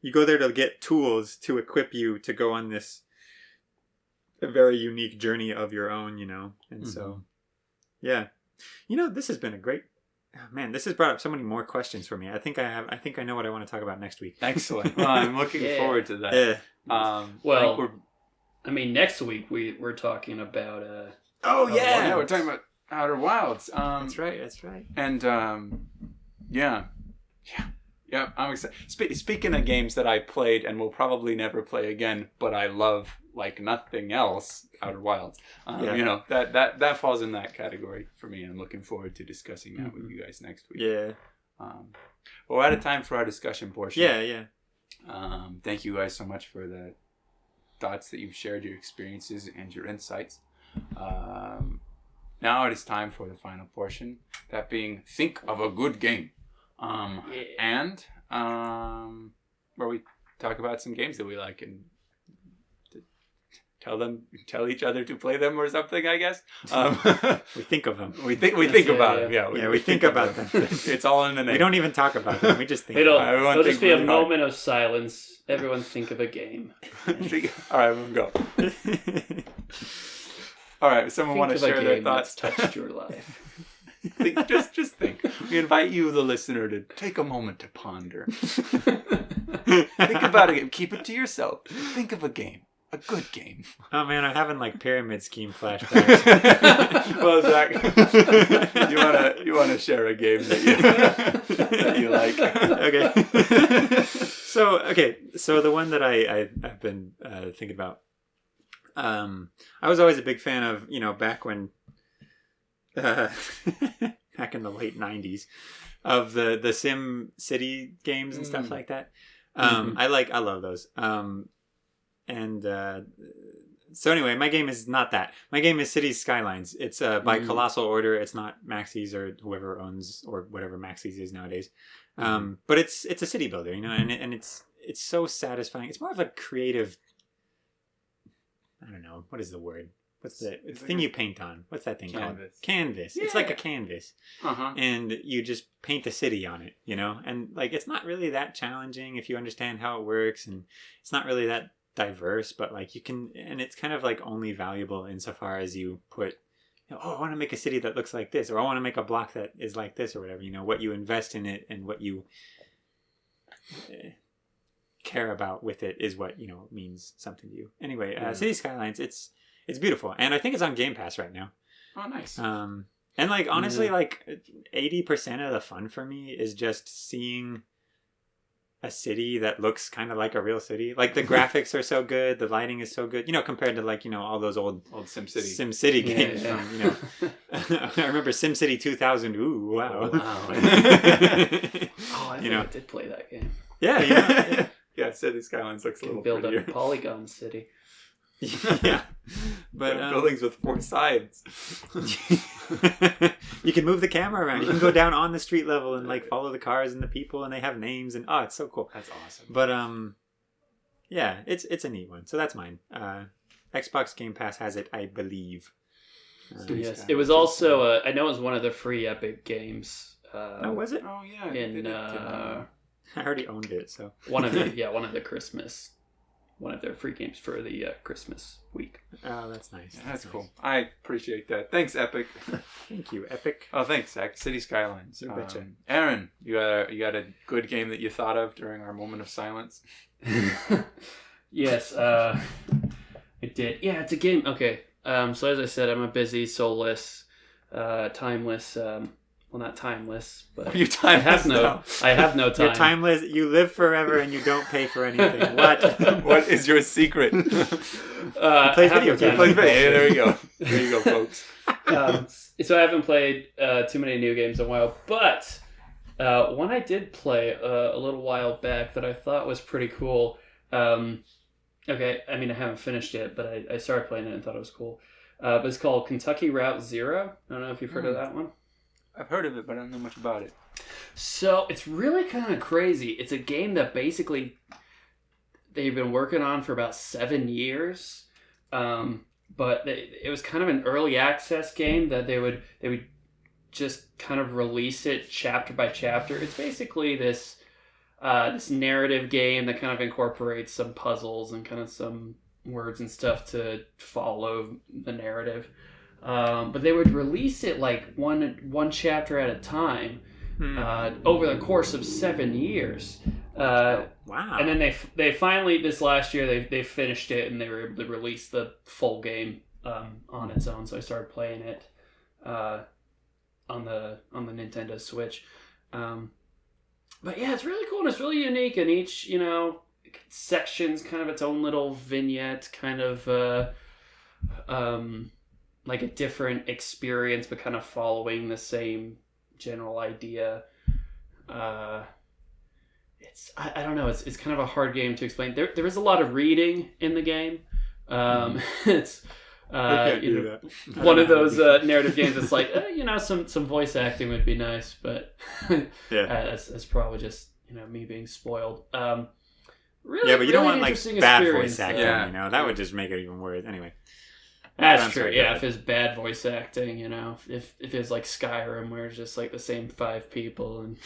you go there to get tools to equip you to go on this a very unique journey of your own, And so, yeah. This has been a great... Oh, man, this has brought up so many more questions for me. I think I know what I want to talk about next week. Excellent. Well, I'm looking forward to that. Yeah. Next week we're talking about... yeah, we're talking about Outer Wilds. That's right. And, yeah, I'm excited. Speaking of games that I played and will probably never play again, but I love like nothing else, Outer Wilds. That falls in that category for me. And I'm looking forward to discussing that with you guys next week. Yeah. We're out of time for our discussion portion. Yeah. Thank you guys so much for the thoughts that you've shared, your experiences and your insights. Now it is time for the final portion, that being think of a good game. And where we talk about some games that we like and tell each other to play them or something, I guess. We think of them. We think about them. Yeah, we think about them. It's all in the name. We don't even talk about them. We just think. It'll just be a moment of silence. Everyone think of a game. All right, we'll go. All right, someone want to share their thoughts? That's touched your life. Just think. We invite you, the listener, to take a moment to ponder. Think about a game. Keep it to yourself. Think of a game. A good game. Oh man, I'm having like pyramid scheme flashbacks. Well, Zach, you wanna share a game that you like? Okay. So the one that I've been thinking about. I was always a big fan of, back when, back in the late 90s, of the Sim City games and stuff like that. I love those. So anyway, my game is not that. My game is Cities Skylines. It's by Colossal Order. It's not Maxis or whoever owns or whatever Maxis is nowadays. But it's a city builder, and it's so satisfying. It's more of a creative. I don't know. What is the word? What's the thing you paint on? What's that thing called? Canvas. Yeah. It's like a canvas. And you just paint a city on it, And like it's not really that challenging if you understand how it works, and it's not really that diverse, but like you can, and it's kind of like only valuable insofar as you put, I want to make a city that looks like this, or I want to make a block that is like this, or whatever. What you invest in it and what you care about with it is what means something to you. Anyway, City Skylines, it's beautiful, and I think it's on Game Pass right now. Oh, nice. And like honestly, like 80% of the fun for me is just seeing a city that looks kind of like a real city. Like the graphics are so good, the lighting is so good. You know, compared to like, you know, all those old SimCity games from, you know. I remember SimCity 2000. Ooh, wow. Oh, wow. I did play that game. Yeah, yeah. Yeah, City Skylines looks a little build prettier. a polygon city. Yeah. But buildings with 4 sides. You can move the camera around. You can go down on the street level and like follow the cars and the people, and they have names, and it's so cool. That's awesome. But yeah, it's a neat one. So that's mine. Xbox Game Pass has it, I believe. Yes, it was also I know it was one of the free Epic games. Was it? Oh yeah. I already owned it, so one of their free games for the Christmas week. Oh, that's nice. Yeah, that's cool. I appreciate that. Thanks, Epic. Thank you, Epic. Oh, thanks, Zach. City Skylines. Aaron, you got a good game that you thought of during our moment of silence? Yes, I did. Yeah, it's a game. Okay. So as I said, I'm a busy, soulless, timeless. Well, not timeless, but you timeless I have no time. You're timeless. You live forever and you don't pay for anything. What? What is your secret? You play video games. Hey, there you go. There you go, folks. So I haven't played too many new games in a while, but one I did play a little while back that I thought was pretty cool. Okay, I mean, I haven't finished it, but I started playing it and thought it was cool. But it's called Kentucky Route Zero. I don't know if you've heard of that one. I've heard of it, but I don't know much about it. So it's really kind of crazy. It's a game that basically they've been working on for about 7 years. But it was kind of an early access game that they would just kind of release it chapter by chapter. It's basically this narrative game that kind of incorporates some puzzles and kind of some words and stuff to follow the narrative. But they would release it like one chapter at a time over the course of 7 years. Wow! And then they finally this last year they finished it and they were able to release the full game on its own. So I started playing it on the Nintendo Switch. But yeah, it's really cool and it's really unique. And each section's kind of its own little vignette, kind of like a different experience, but kind of following the same general idea. It's I don't know. It's kind of a hard game to explain. There is a lot of reading in the game. It's one of those narrative games. It's like some voice acting would be nice, but that's probably just me being spoiled. Really, but you don't want like bad voice acting. That would just make it even worse. Anyway. That's true. Yeah, if it's bad voice acting, if it's like Skyrim, where it's just like the same 5 people, and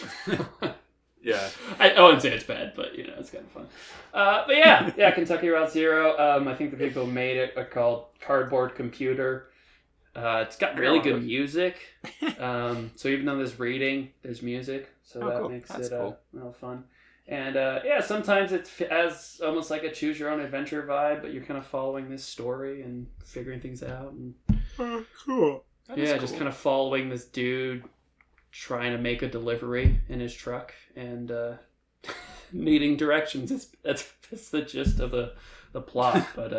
yeah, I wouldn't say it's bad, but it's kind of fun. But yeah, Kentucky Route Zero. I think the people who made it are called Cardboard Computer. It's got really good music. So even though there's reading, there's music, so that makes it real fun. And sometimes it has almost like a choose your own adventure vibe, but you're kind of following this story and figuring things out. And cool. Just kind of following this dude trying to make a delivery in his truck and needing directions. That's the gist of the plot. But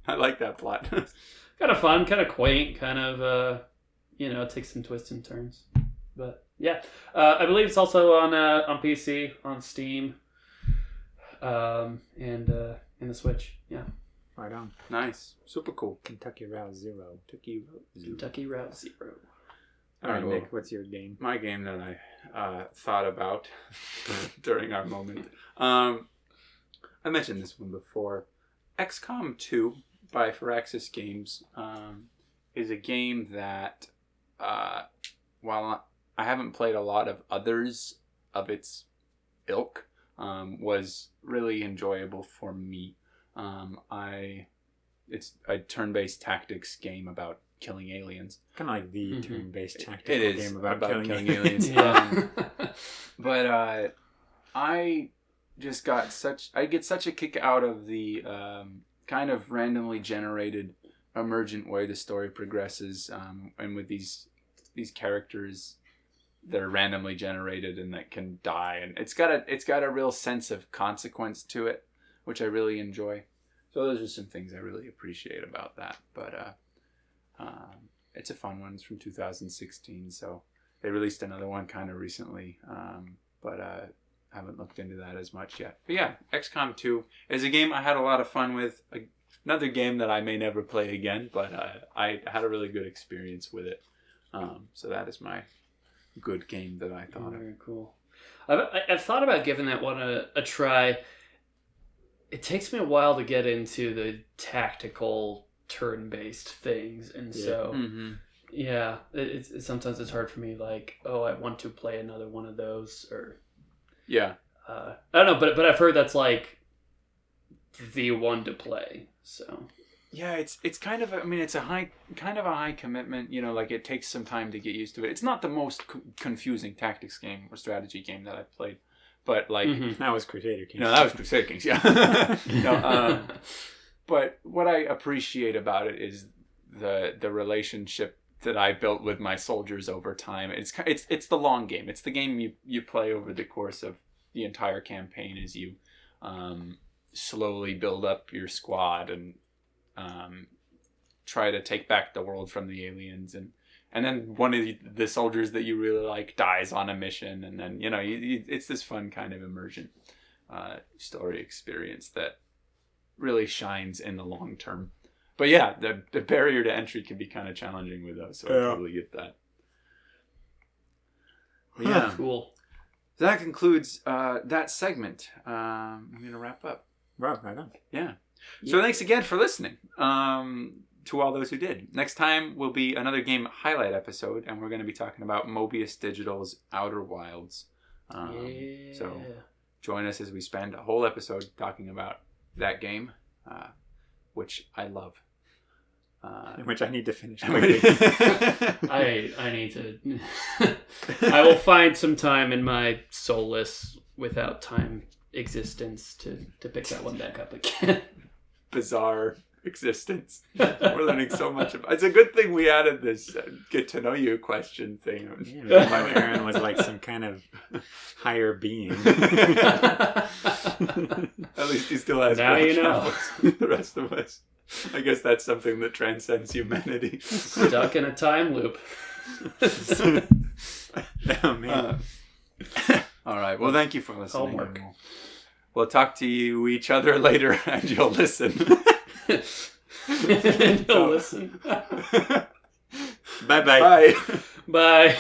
I like that plot. Kind of fun, kind of quaint, kind of takes some twists and turns. But yeah, I believe it's also on PC, on Steam, and in the Switch. Yeah, right on. Nice, super cool. Kentucky Route Zero. Kentucky Route Zero. All right, Nick, what's your game? My game that I thought about during our moment. I mentioned this one before. XCOM 2 by Firaxis Games is a game that, while I haven't played a lot of others of its ilk, was really enjoyable for me. It's a turn-based tactics game about killing aliens. Kind of like the turn-based tactical game about killing aliens. But I get such a kick out of the kind of randomly generated, emergent way the story progresses, and with these characters they're randomly generated and that can die, and it's got a real sense of consequence to it, which I really enjoy. So those are some things I really appreciate about that. But it's a fun one. It's from 2016, so they released another one kind of recently, but haven't looked into that as much yet. But yeah, XCOM 2 is a game I had a lot of fun with. Another game that I may never play again, but I had a really good experience with it. So that is my good game that I thought of. Very cool. I've thought about giving that one a try. It takes me a while to get into the tactical turn-based things, and so yeah, sometimes it's hard for me. Like, oh, I want to play another one of those, or yeah, I don't know, but I've heard that's like the one to play. So yeah, it's kind of it's a high commitment. Like it takes some time to get used to it. It's not the most confusing tactics game or strategy game that I've played, but like that was Crusader Kings. No, that was Crusader Kings. Yeah. But what I appreciate about it is the relationship that I built with my soldiers over time. It's the long game. It's the game you play over the course of the entire campaign as you slowly build up your squad and try to take back the world from the aliens, and then one of the soldiers that you really like dies on a mission, and then it's this fun kind of immersion story experience that really shines in the long term. But yeah, the barrier to entry can be kind of challenging with those, so I totally get that. But yeah, cool. So that concludes that segment. I'm gonna wrap up. Wow, right on. Yeah. So thanks again for listening. To all those who did. Next time will be another game highlight episode, and we're going to be talking about Mobius Digital's Outer Wilds. So join us as we spend a whole episode talking about that game, which I love. Which I need to finish. I need to. I will find some time in my soulless, without time existence to pick that one back up again. Bizarre existence. We're learning so much about. It's a good thing we added this get to know you question thing. Yeah, my Aaron was like some kind of higher being. At least he still has. Now you know. The rest of us. I guess that's something that transcends humanity. Stuck in a time loop. Oh man. All right. Well, thank you for listening. Homework. We'll talk to each other later, and you'll listen. You'll listen. Bye-bye. Bye. Bye.